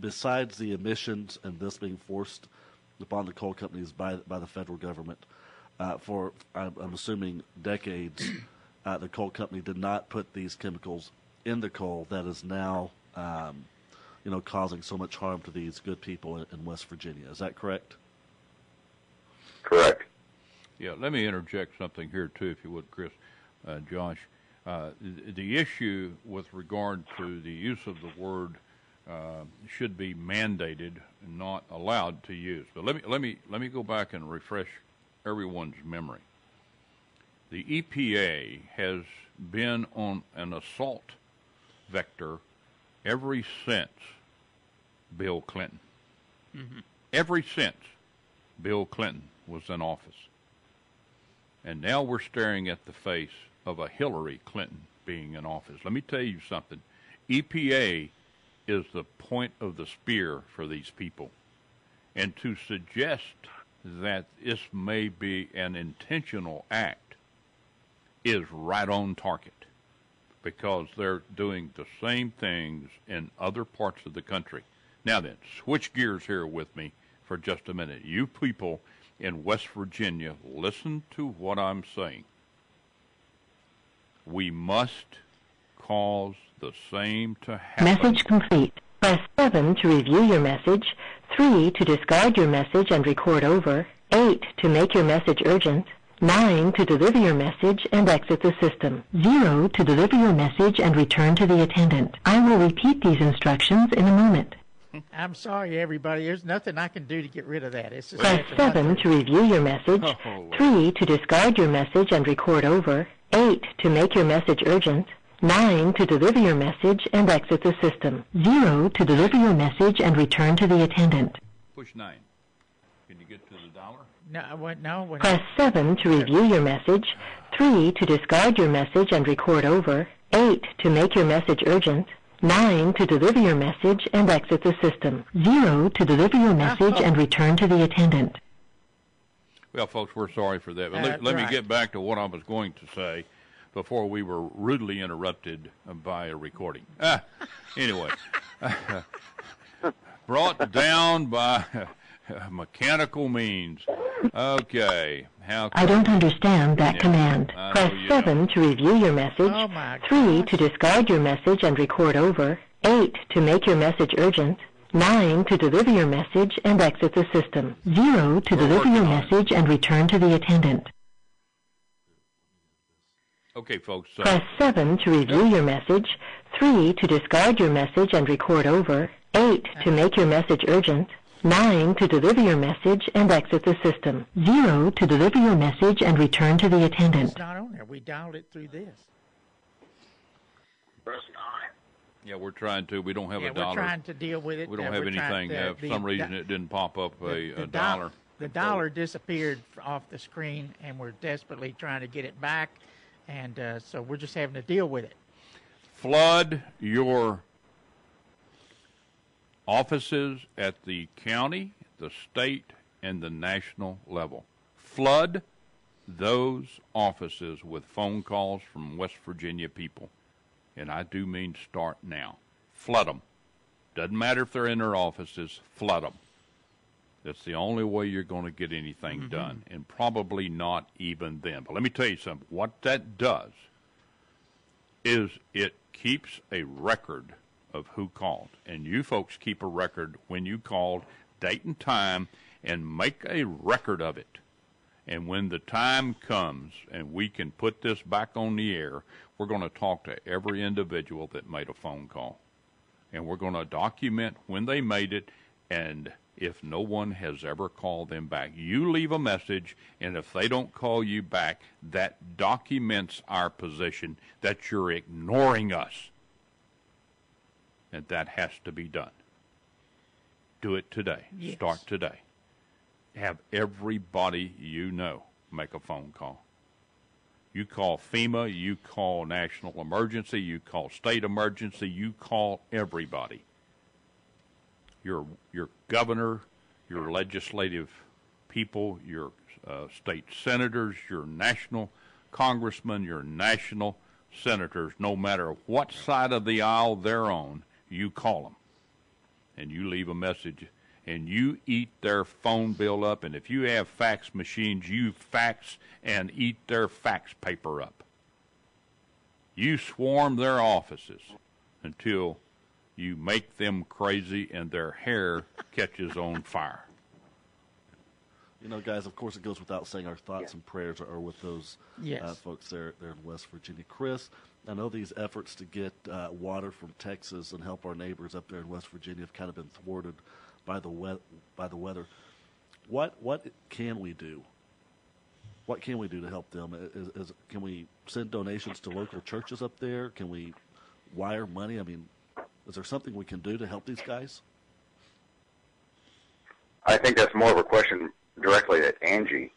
Speaker 9: besides the emissions and this being forced upon the coal companies by the federal government, for I'm assuming decades, the coal company did not put these chemicals in the coal that is now, causing so much harm to these good people in West Virginia. Is that correct?
Speaker 1: Correct.
Speaker 3: Yeah, let me interject something here, too, if you would, Chris, Josh. The issue with regard to the use of the word should be mandated and not allowed to use. But let me go back and refresh everyone's memory. The EPA has been on an assault vector ever since Bill Clinton. Mm-hmm. Ever since Bill Clinton was in office. And now we're staring at the face of a Hillary Clinton being in office. Let me tell you something. EPA is the point of the spear for these people. And to suggest that this may be an intentional act is right on target, because they're doing the same things in other parts of the country. Now then, switch gears here with me for just a minute. You people in West Virginia, listen to what I'm saying. We must cause the same to happen.
Speaker 8: Message complete. Press 7 to review your message, 3 to discard your message and record over, 8 to make your message urgent, 9 to deliver your message and exit the system, 0 to deliver your message and return to the attendant. I will repeat these instructions in a moment.
Speaker 2: I'm sorry, everybody. There's nothing I can do to get rid of that. It's just
Speaker 8: Press 7 to review your message, 3 to discard your message and record over, 8 to make your message urgent, 9 to deliver your message and exit the system, 0 to deliver your message and return to the attendant.
Speaker 3: Push 9. Can you get to the dollar?
Speaker 2: No.
Speaker 8: Press 7 to review your message, 3 to discard your message and record over, 8 to make your message urgent, 9 to deliver your message and exit the system, 0 to deliver your message and return to the attendant.
Speaker 3: Well, folks, we're sorry for that. But let me get back to what I was going to say before we were rudely interrupted by a recording. Anyway, brought down by mechanical means. Okay.
Speaker 8: I don't understand that command. Press 7 to review your message, 3 to discard your message and record over, 8 to make your message urgent, 9 to deliver your message and exit the system, 0 to deliver your message and return to the attendant.
Speaker 3: Okay, folks.
Speaker 8: Press 7 to review your message, 3 to discard your message and record over, 8 to make your message urgent, 9 to deliver your message and exit the system, 0 to deliver your message and return to the attendant.
Speaker 2: It's not on there. We dialed it through this.
Speaker 1: Press 9.
Speaker 3: Yeah, we're trying to. We don't have a dollar.
Speaker 2: We're trying to deal with it.
Speaker 3: We don't have anything. For some reason, it didn't pop up a dollar.
Speaker 2: The dollar disappeared off the screen, and we're desperately trying to get it back, and so we're just having to deal with it.
Speaker 3: Flood your offices at the county, the state, and the national level. Flood those offices with phone calls from West Virginia people. And I do mean start now. Flood them. Doesn't matter if they're in their offices, flood them. That's the only way you're going to get anything done, and probably not even then. But let me tell you something. What that does is it keeps a record of who called. And you folks keep a record when you called, date and time, and make a record of it. And when the time comes and we can put this back on the air, we're going to talk to every individual that made a phone call. And we're going to document when they made it, and if no one has ever called them back. You leave a message, and if they don't call you back, that documents our position that you're ignoring us. And that has to be done. Do it today.
Speaker 2: Yes.
Speaker 3: Start today. Have everybody you know make a phone call. You call FEMA, you call national emergency, you call state emergency, you call everybody. Your governor, your legislative people, your state senators, your national congressmen, your national senators, no matter what side of the aisle they're on, you call them, and you leave a message, and you eat their phone bill up, and if you have fax machines, you fax and eat their fax paper up. You swarm their offices until you make them crazy and their hair catches on fire.
Speaker 9: You know, guys, of course it goes without saying our thoughts and prayers are with those folks there in West Virginia. Chris, I know these efforts to get water from Texas and help our neighbors up there in West Virginia have kind of been thwarted by the weather. What can we do? What can we do to help them? Can we send donations to local churches up there? Can we wire money? I mean, is there something we can do to help these guys?
Speaker 1: I think that's more of a question directly at Angie.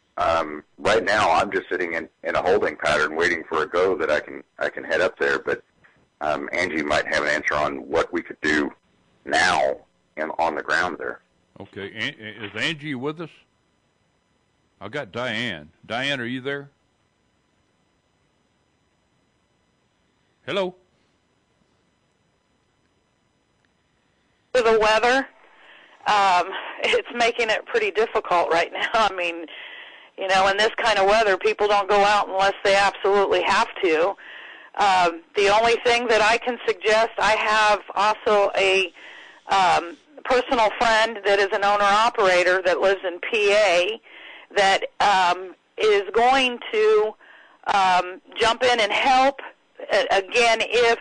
Speaker 1: Right now, I'm just sitting in a holding pattern, waiting for a go that I can head up there. But Angie might have an answer on what we could do now on the ground there.
Speaker 3: Okay, is Angie with us? I've got Diane. Diane, are you there? Hello.
Speaker 4: For the weather, it's making it pretty difficult right now. I mean, you know, in this kind of weather, people don't go out unless they absolutely have to. The only thing that I can suggest, I have also a personal friend that is an owner-operator that lives in PA that is going to jump in and help again if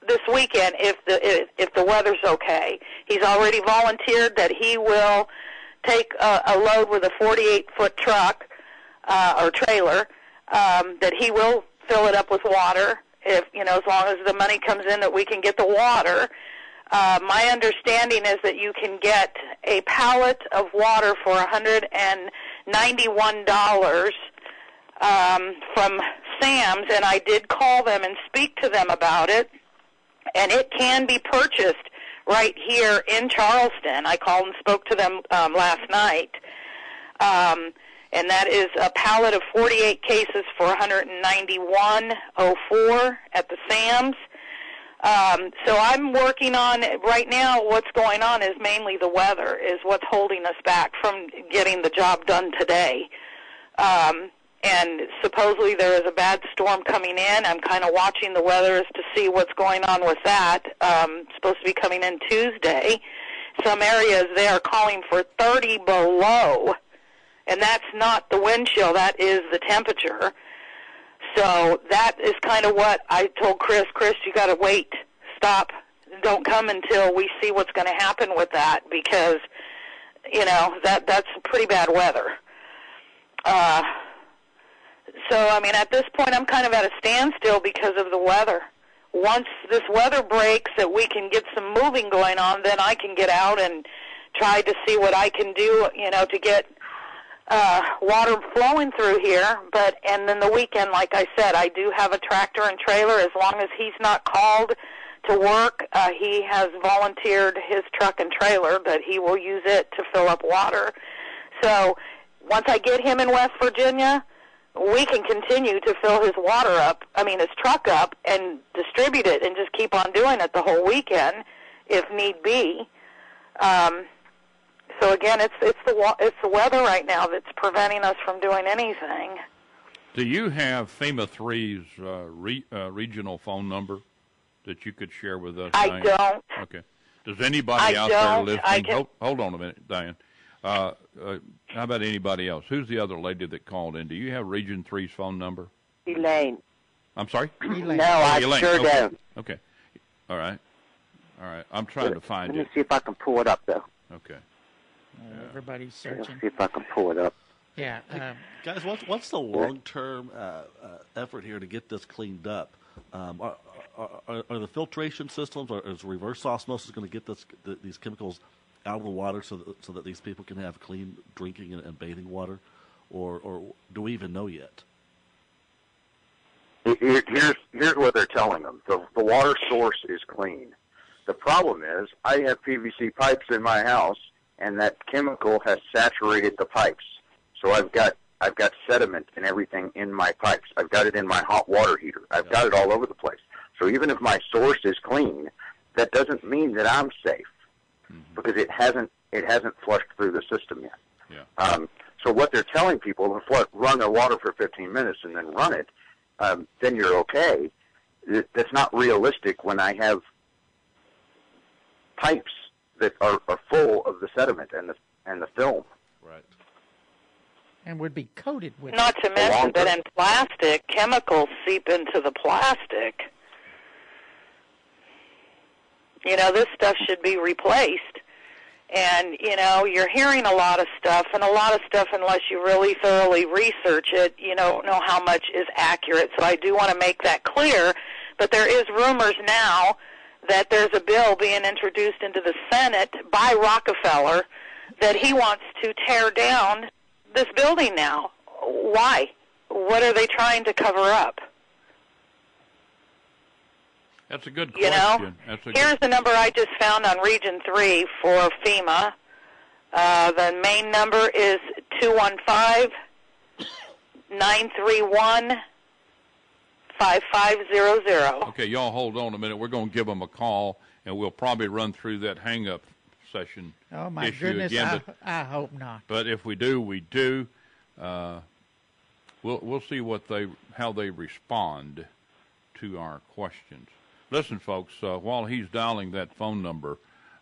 Speaker 4: this weekend if the weather's okay. He's already volunteered that he will take a load with a 48-foot truck or trailer, that he will fill it up with water if, as long as the money comes in that we can get the water. My understanding is that you can get a pallet of water for $191 from Sam's, and I did call them and speak to them about it, and it can be purchased right here in Charleston. I called and spoke to them last night, and that is a pallet of 48 cases for $191.04 at the Sam's. So I'm working on, right now what's going on is mainly the weather is what's holding us back from getting the job done today. And supposedly there is a bad storm coming in. I'm kind of watching the weather as to see what's going on with that. It's supposed to be coming in Tuesday. Some areas they are calling for 30 below, and that's not the wind chill, that is the temperature. So that is kind of what I told Chris. Chris, you got to wait. Stop. Don't come until we see what's going to happen with that, because, that's pretty bad weather. So, at this point, I'm kind of at a standstill because of the weather. Once this weather breaks that we can get some moving going on, then I can get out and try to see what I can do, to get water flowing through here. And then the weekend, like I said, I do have a tractor and trailer. As long as he's not called to work, he has volunteered his truck and trailer, but he will use it to fill up water. So once I get him in West Virginia, we can continue to fill his his truck up and distribute it and just keep on doing it the whole weekend if need be. So again, it's the weather right now that's preventing us from doing anything.
Speaker 3: Do you have FEMA 3's regional phone number that you could share with us,
Speaker 4: I
Speaker 3: Diane?
Speaker 4: Don't.
Speaker 3: Okay. Does anybody out there listening? Hold on a minute, Diane. How about anybody else? Who's the other lady that called in? Do you have Region 3's phone number?
Speaker 5: Elaine.
Speaker 3: I'm sorry?
Speaker 5: Elaine. No, I sure don't.
Speaker 3: Okay. All right. I'm trying to find it.
Speaker 5: Let me see if I can pull it up, though.
Speaker 3: Okay.
Speaker 2: Everybody's searching.
Speaker 5: Let's see if I can pull it up.
Speaker 2: Yeah.
Speaker 9: Guys, what's the long-term effort here to get this cleaned up? Are the filtration systems, or is reverse osmosis going to get these chemicals out of the water so that these people can have clean drinking and bathing water, or do we even know yet?
Speaker 1: Here's what they're telling them. The water source is clean. The problem is I have PVC pipes in my house, and that chemical has saturated the pipes. So I've got sediment and everything in my pipes. I've got it in my hot water heater. I've got it all over the place. So even if my source is clean, that doesn't mean that I'm safe, because it hasn't flushed through the system yet.
Speaker 3: Yeah.
Speaker 1: So what they're telling people is run their water for 15 minutes and then run it, then you're okay. That's not realistic when I have pipes that are full of the sediment and the film.
Speaker 9: Right.
Speaker 2: And would be coated with
Speaker 4: Not to mention that in plastic, chemicals seep into the plastic. This stuff should be replaced. And, you're hearing a lot of stuff, and a lot of stuff, unless you really thoroughly research it, you don't know how much is accurate. So I do want to make that clear. But there is rumors now that there's a bill being introduced into the Senate by Rockefeller that he wants to tear down this building now. Why? What are they trying to cover up?
Speaker 3: That's a good question.
Speaker 4: Here's the number I just found on Region 3 for FEMA. The main number is 215-931-5500.
Speaker 3: Okay, y'all hold on a minute. We're going to give them a call, and we'll probably run through that hang-up session issue again.
Speaker 2: Oh, my goodness, I hope not.
Speaker 3: But if we do, we do. We'll see how they respond to our questions. Listen, folks, while he's dialing that phone number,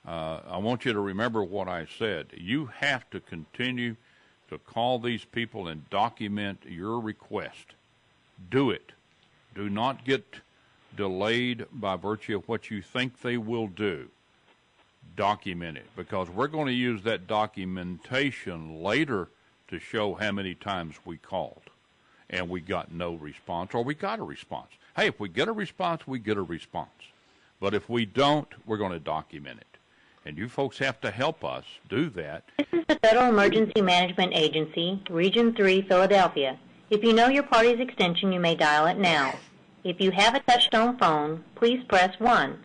Speaker 3: I want you to remember what I said. You have to continue to call these people and document your request. Do it. Do not get delayed by virtue of what you think they will do. Document it, because we're going to use that documentation later to show how many times we called and we got no response, or we got a response. Hey, if we get a response, we get a response. But if we don't, we're going to document it. And you folks have to help us do that.
Speaker 10: This is the Federal Emergency Management Agency, Region 3, Philadelphia. If you know your party's extension, you may dial it now. If you have a touch-tone phone, please press 1.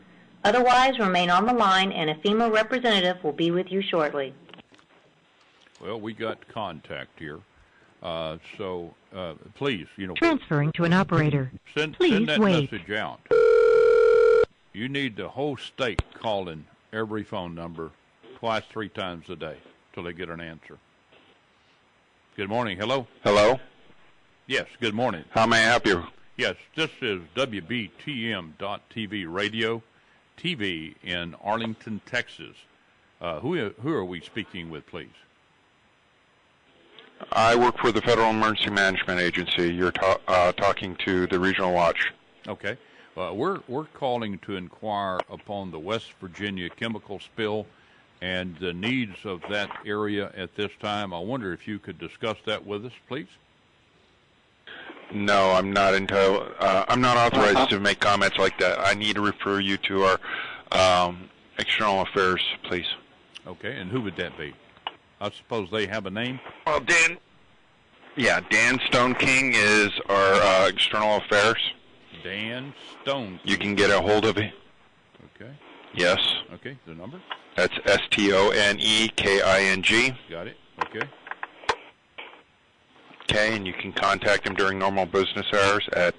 Speaker 10: Otherwise, remain on the line, and a FEMA representative will be with you shortly.
Speaker 3: Well, we got contact here. So please,
Speaker 8: Transferring to an operator.
Speaker 3: Send that message out. You need the whole state calling every phone number twice, 3 times a day till they get an answer. Good morning. Hello?
Speaker 11: Hello?
Speaker 3: Yes, good morning.
Speaker 11: How may I help you?
Speaker 3: Yes, this is WBTM.TV radio, TV in Arlington, Texas. Who are we speaking with, please?
Speaker 11: I work for the Federal Emergency Management Agency. You're talking to the Regional Watch.
Speaker 3: Okay. We're calling to inquire upon the West Virginia chemical spill and the needs of that area at this time. I wonder if you could discuss that with us, please.
Speaker 11: No, I'm not I'm not authorized to make comments like that. I need to refer you to our external affairs, please.
Speaker 3: Okay, and who would that be? I suppose they have a name?
Speaker 11: Well, Dan Stone King is our external affairs.
Speaker 3: Dan Stone King.
Speaker 11: You can get a hold of him.
Speaker 3: Okay.
Speaker 11: Yes.
Speaker 3: Okay, the number?
Speaker 11: That's STONEKING.
Speaker 3: Got it. Okay.
Speaker 11: Okay, and you can contact him during normal business hours at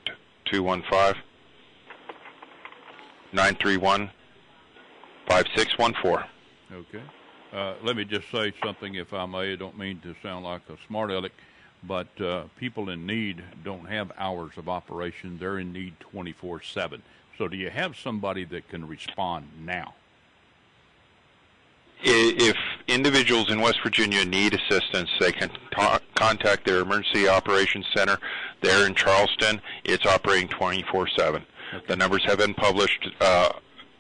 Speaker 11: 215-931-5614.
Speaker 3: Okay. Let me just say something, if I may. I don't mean to sound like a smart aleck, but people in need don't have hours of operation. They're in need 24/7. So do you have somebody that can respond now?
Speaker 11: If individuals in West Virginia need assistance, they can contact their Emergency Operations Center. They're in Charleston. It's operating 24/7. Okay. The numbers have been published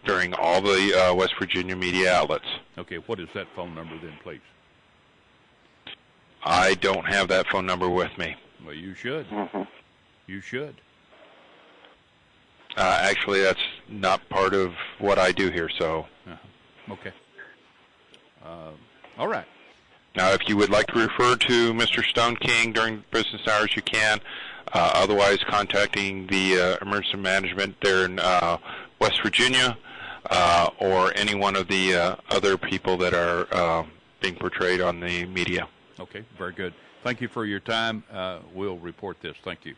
Speaker 11: during all the West Virginia media outlets.
Speaker 3: Okay, what is that phone number then, please?
Speaker 11: I don't have that phone number with me.
Speaker 3: Well, you should. You should.
Speaker 11: Actually, that's not part of what I do here, so.
Speaker 3: Okay. All right.
Speaker 11: Now, if you would like to refer to Mr. Stone King during business hours, you can. Otherwise, contacting the emergency management there in West Virginia or any one of the other people that are being portrayed on the media.
Speaker 3: Okay, very good. Thank you for your time. We'll report this. Thank you.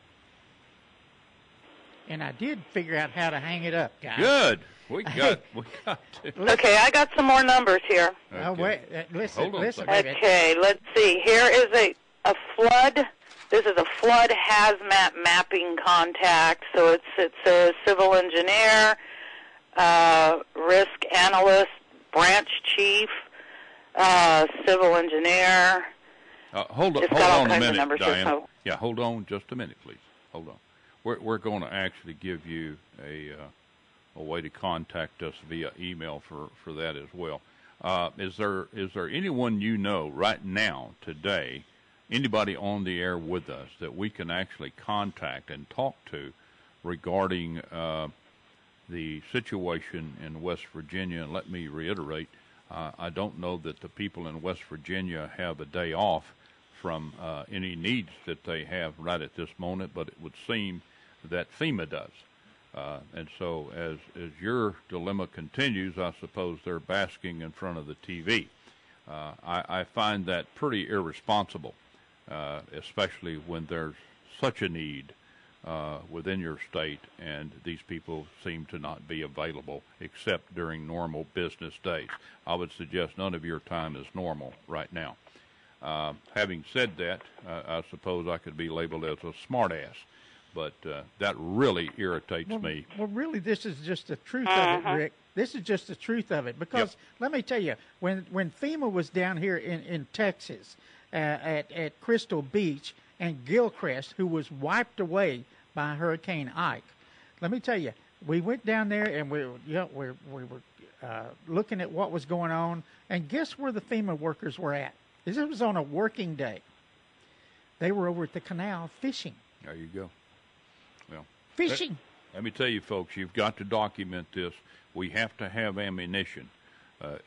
Speaker 2: And I did figure out how to hang it up, guys.
Speaker 3: Good. We got
Speaker 4: Okay, I got some more numbers here.
Speaker 2: Okay. Oh, wait. Listen.
Speaker 4: Okay, let's see. Here is a flood. This is a flood hazmat mapping contact. So it's a civil engineer, risk analyst, branch chief, civil engineer.
Speaker 3: Hold on a minute, Diana. Yeah, hold on just a minute, please. Hold on. We're going to actually give you a way to contact us via email for that as well. Is there anyone you know right now, today, anybody on the air with us that we can actually contact and talk to regarding the situation in West Virginia? And let me reiterate, I don't know that the people in West Virginia have a day off from any needs that they have right at this moment, but it would seem that FEMA does. And so as your dilemma continues, I suppose they're basking in front of the TV. I find that pretty irresponsible, especially when there's such a need within your state, and these people seem to not be available except during normal business days. I would suggest none of your time is normal right now. Having said that, I suppose I could be labeled as a smartass, but that really irritates me.
Speaker 2: Well, really, this is just the truth of it, Rick. This is just the truth of it. Because let me tell you, when FEMA was down here in Texas at Crystal Beach and Gilchrist, who was wiped away by Hurricane Ike, let me tell you, we went down there and we were looking at what was going on, and guess where the FEMA workers were at? This was on a working day. They were over at the canal fishing.
Speaker 3: There you go. Well,
Speaker 2: fishing.
Speaker 3: Let me tell you, folks, you've got to document this. We have to have ammunition.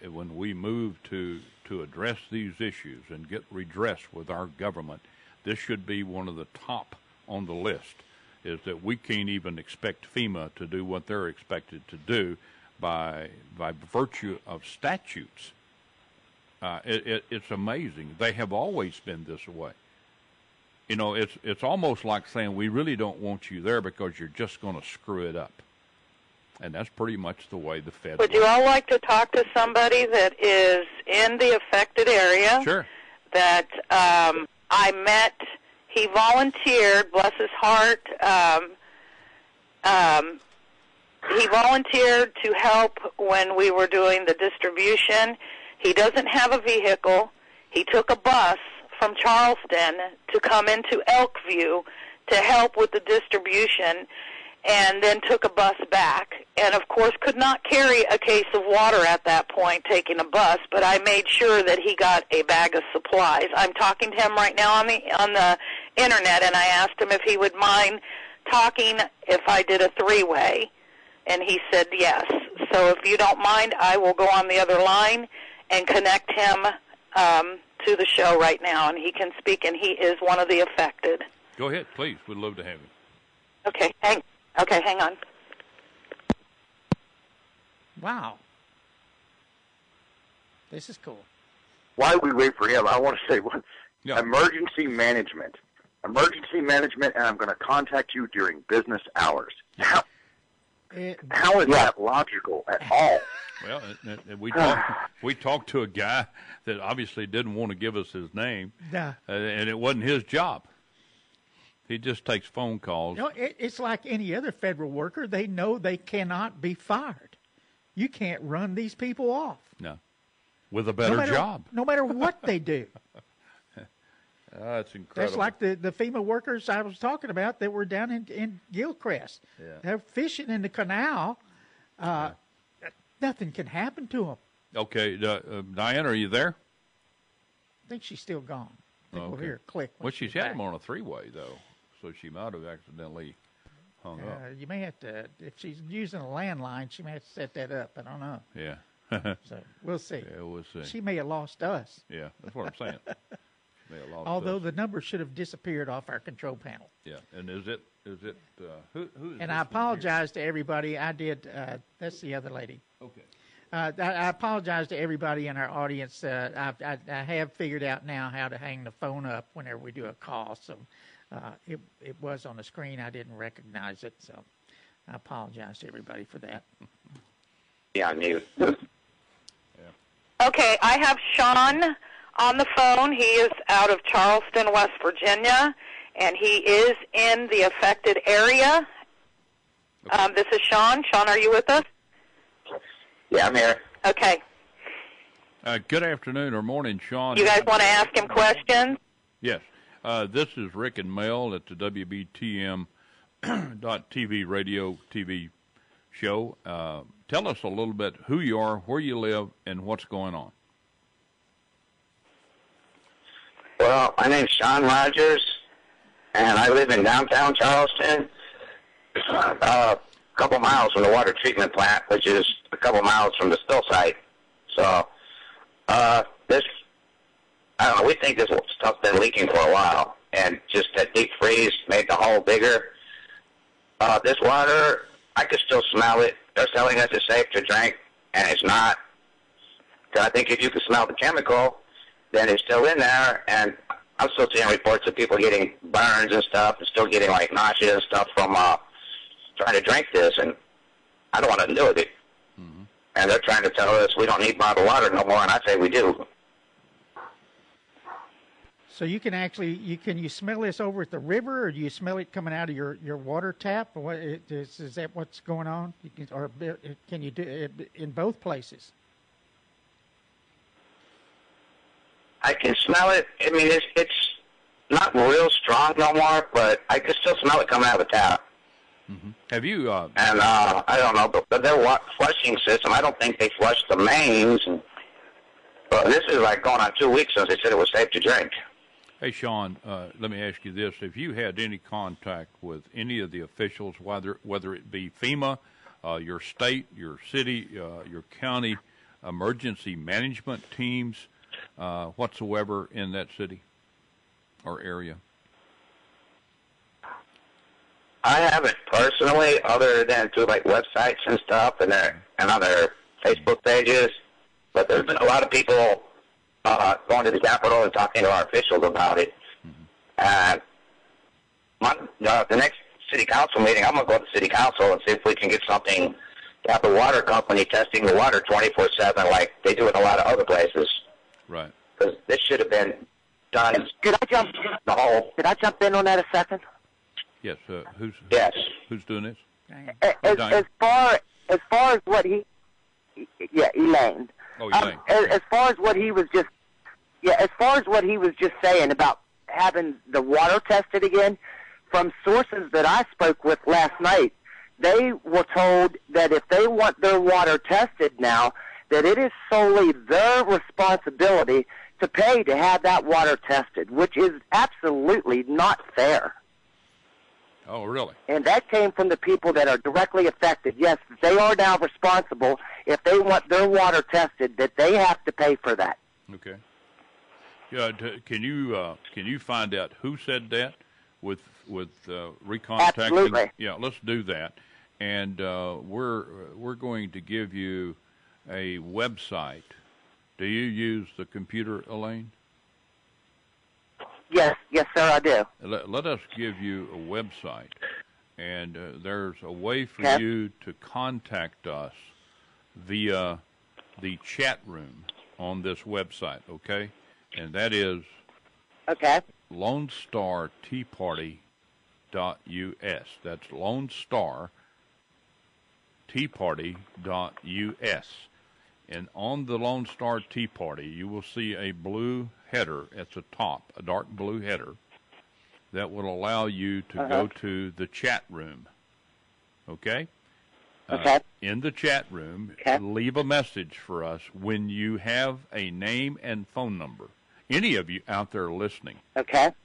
Speaker 3: When we move to address these issues and get redress with our government, this should be one of the top on the list, is that we can't even expect FEMA to do what they're expected to do by virtue of statutes. It's amazing. They have always been this way. You know, it's almost like saying we really don't want you there because you're just going to screw it up. And that's pretty much the way the Fed
Speaker 4: Would you all like to talk to somebody that is in the affected area?
Speaker 3: Sure.
Speaker 4: That I met. He volunteered, bless his heart. He volunteered to help when we were doing the distribution. He doesn't have a vehicle. He took a bus from Charleston to come into Elkview to help with the distribution, and then took a bus back. And, of course, could not carry a case of water at that point, taking a bus, but I made sure that he got a bag of supplies. I'm talking to him right now on the Internet, and I asked him if he would mind talking if I did a three-way, and he said yes. So if you don't mind, I will go on the other line and connect him to the show right now, and he can speak, and he is one of the affected.
Speaker 3: Go ahead, please. We'd love to have you.
Speaker 4: Okay, hang on.
Speaker 2: Wow. This is cool.
Speaker 1: While we wait for him, I want to say one.
Speaker 3: Yeah.
Speaker 1: Emergency management, and I'm going to contact you during business hours. How is that logical at all?
Speaker 3: Well, we talked to a guy that obviously didn't want to give us his name, and it wasn't his job. He just takes phone calls.
Speaker 2: You know, it's like any other federal worker. They know they cannot be fired. You can't run these people off.
Speaker 3: No, with a better job.
Speaker 2: No matter what they do.
Speaker 3: That's incredible.
Speaker 2: That's like the FEMA workers I was talking about that were down in Gilchrist.
Speaker 3: Yeah.
Speaker 2: They're fishing in the canal. Nothing can happen to them.
Speaker 3: Okay, Diane, are you there?
Speaker 2: I think she's still gone. I think we'll hear her click.
Speaker 3: Well, she's had them on a three-way, though, so she might have accidentally hung up.
Speaker 2: You may have to, if she's using a landline, she may have to set that up. I don't know.
Speaker 3: Yeah.
Speaker 2: So we'll see.
Speaker 3: Yeah, we'll see.
Speaker 2: She may have lost us.
Speaker 3: Yeah, that's what I'm saying. She may have lost
Speaker 2: Although
Speaker 3: us.
Speaker 2: the number should have disappeared off our control panel.
Speaker 3: Yeah, and is it who is
Speaker 2: and I apologize to everybody. I did. That's the other lady.
Speaker 3: Okay.
Speaker 2: I apologize to everybody in our audience. I have figured out now how to hang the phone up whenever we do a call. So it was on the screen. I didn't recognize it. So I apologize to everybody for that.
Speaker 1: Yeah, I knew.
Speaker 4: Okay, I have Sean on the phone. He is out of Charleston, West Virginia, and he is in the affected area. Okay. This is Sean. Sean, are you with us?
Speaker 1: Yeah, I'm here.
Speaker 4: Okay.
Speaker 3: Good afternoon or morning, Sean.
Speaker 4: You guys want to ask him questions?
Speaker 3: Yes. This is Rick and Mel at the WBTM.TV radio TV show. Tell us a little bit who you are, where you live, and what's going on.
Speaker 12: Well, my name's Sean Rogers, and I live in downtown Charleston, a couple miles from the water treatment plant, which is a couple miles from the spill site. So, I don't know, we think this stuff's been leaking for a while, and just that deep freeze made the hole bigger. This water, I could still smell it. They're telling us it's safe to drink, and it's not. So I think if you could smell the chemical, then it's still in there, and I'm still seeing reports of people getting burns and stuff, and still getting, like, nausea and stuff from trying to drink this, and I don't want nothing to do with it. Mm-hmm. And they're trying to tell us we don't need bottled water no more, and I say we do.
Speaker 2: So you can actually can you smell this over at the river, or do you smell it coming out of your water tap? Or what is that what's going on? Or can you do it in both places?
Speaker 12: I can smell it. I mean, it's not real strong no more, but I can still smell it coming out of the tap.
Speaker 3: Mm-hmm. Have you?
Speaker 12: And I don't know, but their flushing system, I don't think they flushed the mains. But this is like going on 2 weeks since they said it was safe to drink.
Speaker 3: Hey, Sean, let me ask you this. Have you had any contact with any of the officials, whether it be FEMA, your state, your city, your county emergency management teams, whatsoever in that city or area?
Speaker 12: I haven't personally, other than through like websites and stuff and other Facebook pages. But there's been a lot of people going to the Capitol and talking to our officials about it. And the next city council meeting, I'm going to go to city council and see if we can get something to have the water company testing the water 24/7 like they do in a lot of other places.
Speaker 3: Right.
Speaker 12: Because this should have been done.
Speaker 5: Could I jump in on that a second?
Speaker 3: Yes. Who's doing this?
Speaker 5: As far as what he, Elaine.
Speaker 3: Oh, Elaine.
Speaker 5: As far as what he was just saying about having the water tested again, from sources that I spoke with last night, they were told that if they want their water tested now, that it is solely their responsibility to pay to have that water tested, which is absolutely not fair.
Speaker 3: Oh, really?
Speaker 5: And that came from the people that are directly affected. Yes, they are now responsible. If they want their water tested, that they have to pay for that.
Speaker 3: Okay. Yeah. Can you find out who said that with recontacting?
Speaker 5: Absolutely.
Speaker 3: Yeah. Let's do that. And we're going to give you a website. Do you use the computer, Elaine?
Speaker 5: Yes, sir, I do.
Speaker 3: Let us give you a website, and there's a way for you to contact us via the chat room on this website, okay? And that is LoneStarTeaParty.us. That's LoneStarTeaParty.us. And on the Lone Star Tea Party, you will see a blue header at the top, a dark blue header, that will allow you to go to the chat room. Okay? In the chat room, leave a message for us when you have a name and phone number. Any of you out there listening,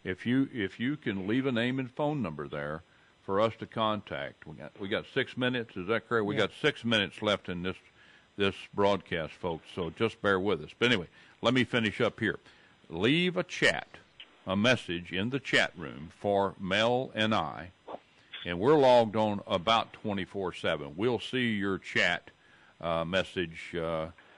Speaker 3: if you can leave a name and phone number there for us to contact. We got 6 minutes. Is that correct? We got 6 minutes left in this broadcast, folks, so just bear with us. But anyway, let me finish up here. Leave a message in the chat room for Mel and I, and we're logged on about 24/7. We'll see your chat message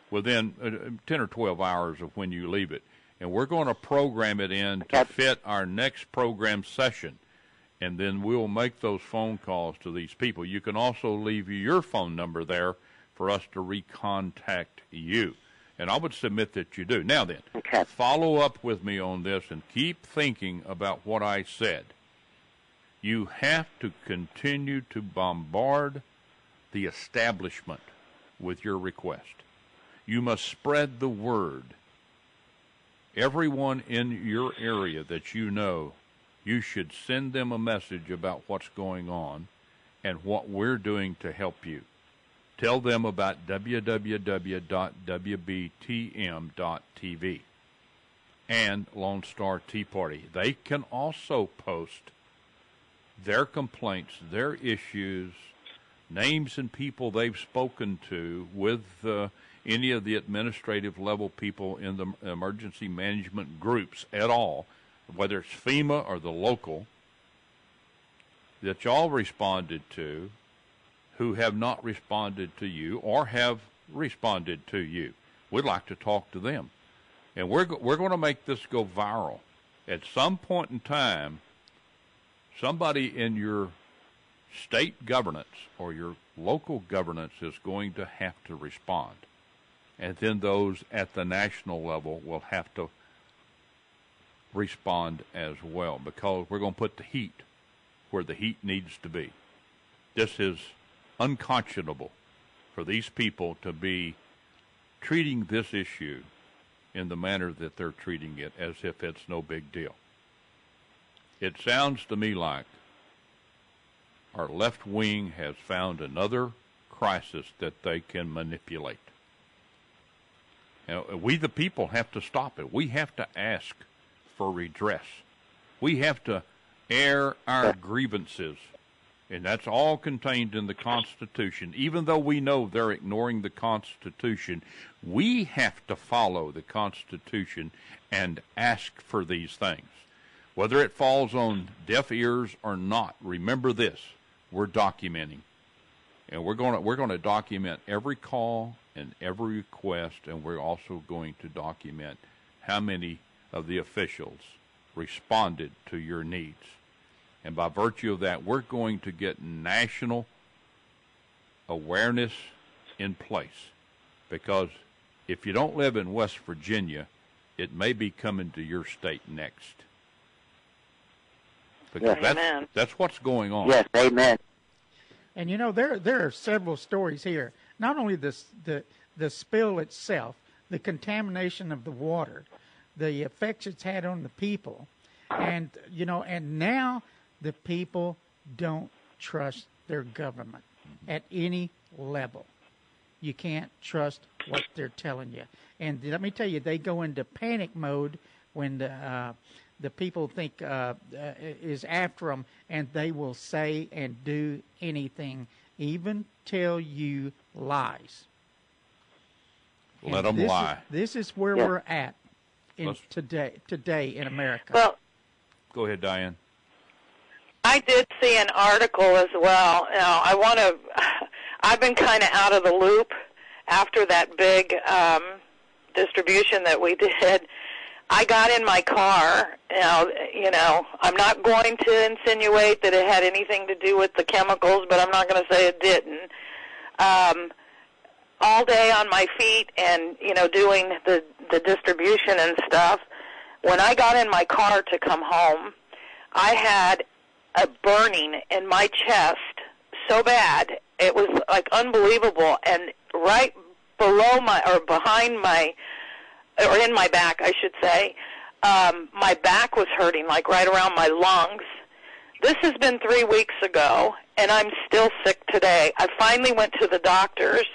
Speaker 3: within 10 or 12 hours of when you leave it, and we're going to program it in to fit our next program session, and then we'll make those phone calls to these people. You can also leave your phone number there for us to recontact you. And I would submit that you do. Now then, follow up with me on this and keep thinking about what I said. You have to continue to bombard the establishment with your request. You must spread the word. Everyone in your area that you know, you should send them a message about what's going on and what we're doing to help you. Tell them about www.wbtm.tv and Lone Star Tea Party. They can also post their complaints, their issues, names and people they've spoken to with any of the administrative level people in the emergency management groups at all, whether it's FEMA or the local, that y'all responded to, who have not responded to you or have responded to you. We'd like to talk to them. And we're going to make this go viral. At some point in time, somebody in your state governance or your local governance is going to have to respond. And then those at the national level will have to respond as well, because we're going to put the heat where the heat needs to be. This is unconscionable for these people to be treating this issue in the manner that they're treating it, as if it's no big deal. It sounds to me like our left wing has found another crisis that they can manipulate. Now, we the people have to stop it. We have to ask for redress. We have to air our grievances, and that's all contained in the Constitution. Even though we know they're ignoring the Constitution, we have to follow the Constitution and ask for these things. Whether it falls on deaf ears or not, remember this: we're documenting, and we're going to document every call and every request, and we're also going to document how many of the officials responded to your needs. And by virtue of that, we're going to get national awareness in place, because if you don't live in West Virginia, it may be coming to your state next. Because that's what's going on.
Speaker 5: Yes, amen.
Speaker 2: And you know, there are several stories here. Not only the spill itself, the contamination of the water, the effects it's had on the people, and you know, and now the people don't trust their government at any level. You can't trust what they're telling you. And let me tell you, they go into panic mode when the people think is after them, and they will say and do anything, even tell you lies.
Speaker 3: Let them lie.
Speaker 2: This is where we're at today in America.
Speaker 4: Well,
Speaker 3: go ahead, Diane.
Speaker 4: I did see an article as well. Now, I've been kind of out of the loop after that big distribution that we did. I got in my car. You know, I'm not going to insinuate that it had anything to do with the chemicals, but I'm not going to say it didn't. All day on my feet and, you know, doing the distribution and stuff. When I got in my car to come home, I had a burning in my chest so bad. It was like unbelievable. And right below behind my, or in my back, I should say, my back was hurting, like right around my lungs. This has been 3 weeks ago, and I'm still sick today. I finally went to the doctors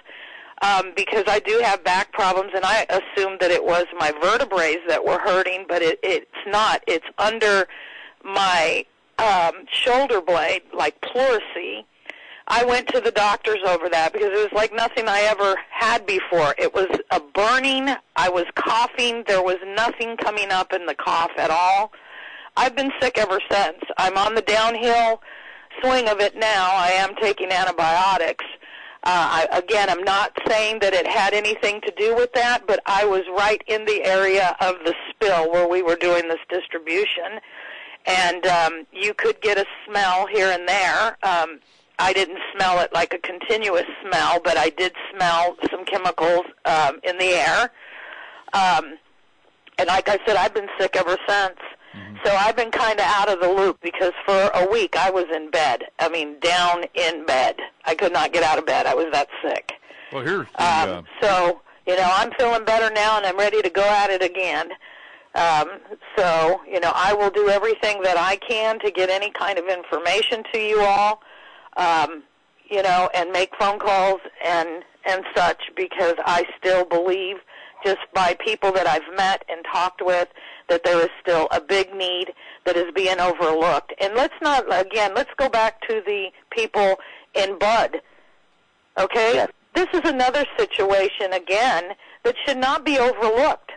Speaker 4: because I do have back problems, and I assumed that it was my vertebrae that were hurting, but it's not. It's under my shoulder blade, like pleurisy. I went to the doctors over that because it was like nothing I ever had before. It was a burning. I was coughing. There was nothing coming up in the cough at all. I've been sick ever since. I'm on the downhill swing of it now. I am taking antibiotics. I'm not saying that it had anything to do with that, but I was right in the area of the spill where we were doing this distribution. And you could get a smell here and there. I didn't smell it like a continuous smell, but I did smell some chemicals in the air. And like I said, I've been sick ever since. Mm-hmm. So I've been kind of out of the loop because for a week I was in bed. I mean, down in bed. I could not get out of bed. I was that sick.
Speaker 3: Well, here's the,
Speaker 4: so, you know, I'm feeling better now, and I'm ready to go at it again. So, you know, I will do everything that I can to get any kind of information to you all, you know, and make phone calls and such, because I still believe, just by people that I've met and talked with, that there is still a big need that is being overlooked. And let's go back to the people in Bud, okay? Yes. This is another situation, again, that should not be overlooked.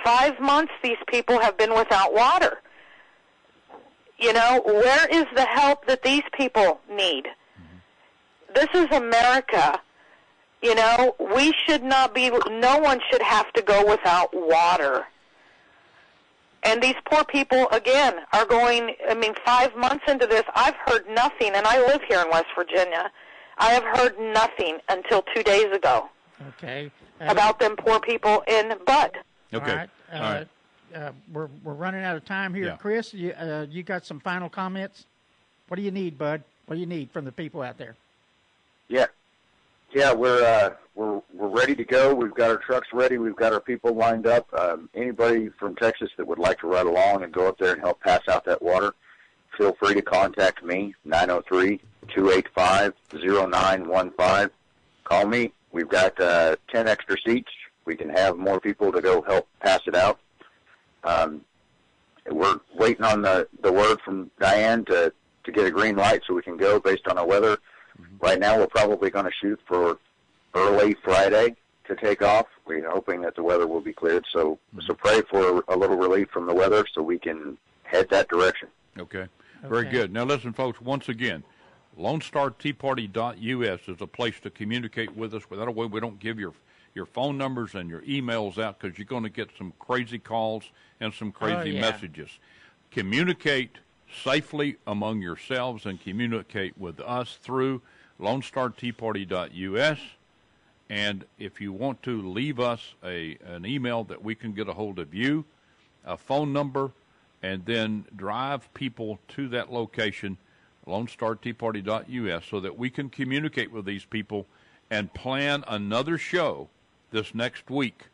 Speaker 4: 5 months these people have been without water. You know, where is the help that these people need? Mm-hmm. This is America. You know, we should not be, no one should have to go without water. And these poor people, again, are going, 5 months into this, I've heard nothing, and I live here in West Virginia. I have heard nothing until 2 days ago.
Speaker 2: Okay.
Speaker 4: About them poor people in Bud.
Speaker 3: Okay.
Speaker 2: All right. we're running out of time here.
Speaker 3: Yeah.
Speaker 2: Chris, you got some final comments? What do you need, bud? What do you need from the people out there?
Speaker 1: Yeah, we're ready to go. We've got our trucks ready. We've got our people lined up. Anybody from Texas that would like to ride along and go up there and help pass out that water, feel free to contact me, 903-285-0915. Call me. We've got 10 extra seats. We can have more people to go help pass it out. We're waiting on the word from Diane to get a green light so we can go based on our weather. Right now, we're probably going to shoot for early Friday to take off. We're hoping that the weather will be cleared. So pray for a little relief from the weather so we can head that direction.
Speaker 3: Okay. Very good. Now, listen, folks, once again, LoneStarTeaParty.us is a place to communicate with us. That way we don't give your phone numbers and your emails out because you're going to get some crazy calls and some crazy messages. Communicate safely among yourselves and communicate with us through LoneStarTeaParty.us. And if you want to leave us an email that we can get a hold of you, a phone number, and then drive people to that location, LoneStarTeaParty.us, so that we can communicate with these people and plan another show this next week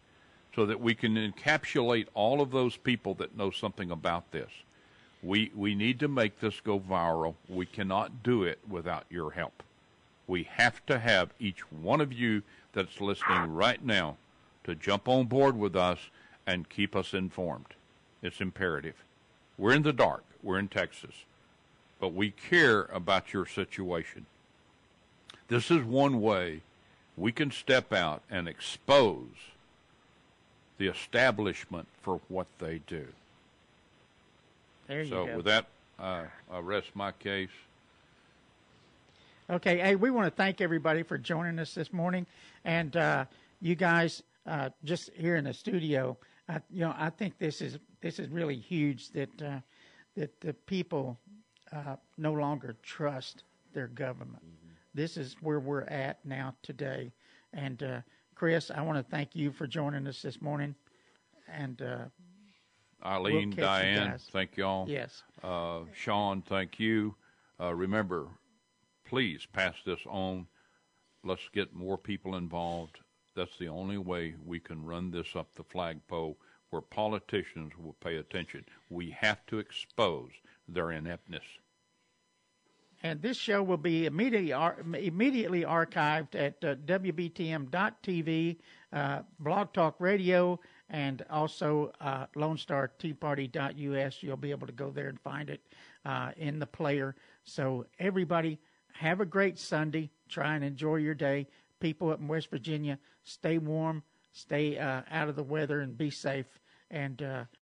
Speaker 3: so that we can encapsulate all of those people that know something about this. We need to make this go viral. We cannot do it without your help. We have to have each one of you that's listening right now to jump on board with us and keep us informed. It's imperative. We're in the dark. We're in Texas. But we care about your situation. This is one way we can step out and expose the establishment for what they do.
Speaker 2: There you
Speaker 3: go. So with that, I rest my case.
Speaker 2: Okay, hey, we want to thank everybody for joining us this morning, and you guys just here in the studio. I think this is really huge that the people no longer trust their government. This is where we're at now today, and Chris, I want to thank you for joining us this morning, and
Speaker 3: Eileen, Diane, thank y'all.
Speaker 2: Yes.
Speaker 3: Sean, thank you. Remember, please pass this on. Let's get more people involved. That's the only way we can run this up the flagpole where politicians will pay attention. We have to expose their ineptness.
Speaker 2: And this show will be immediately archived at WBTM.TV, Blog Talk Radio, and also LoneStarTeaParty.us. You'll be able to go there and find it in the player. So everybody, have a great Sunday. Try and enjoy your day. People up in West Virginia, stay warm, stay out of the weather, and be safe. And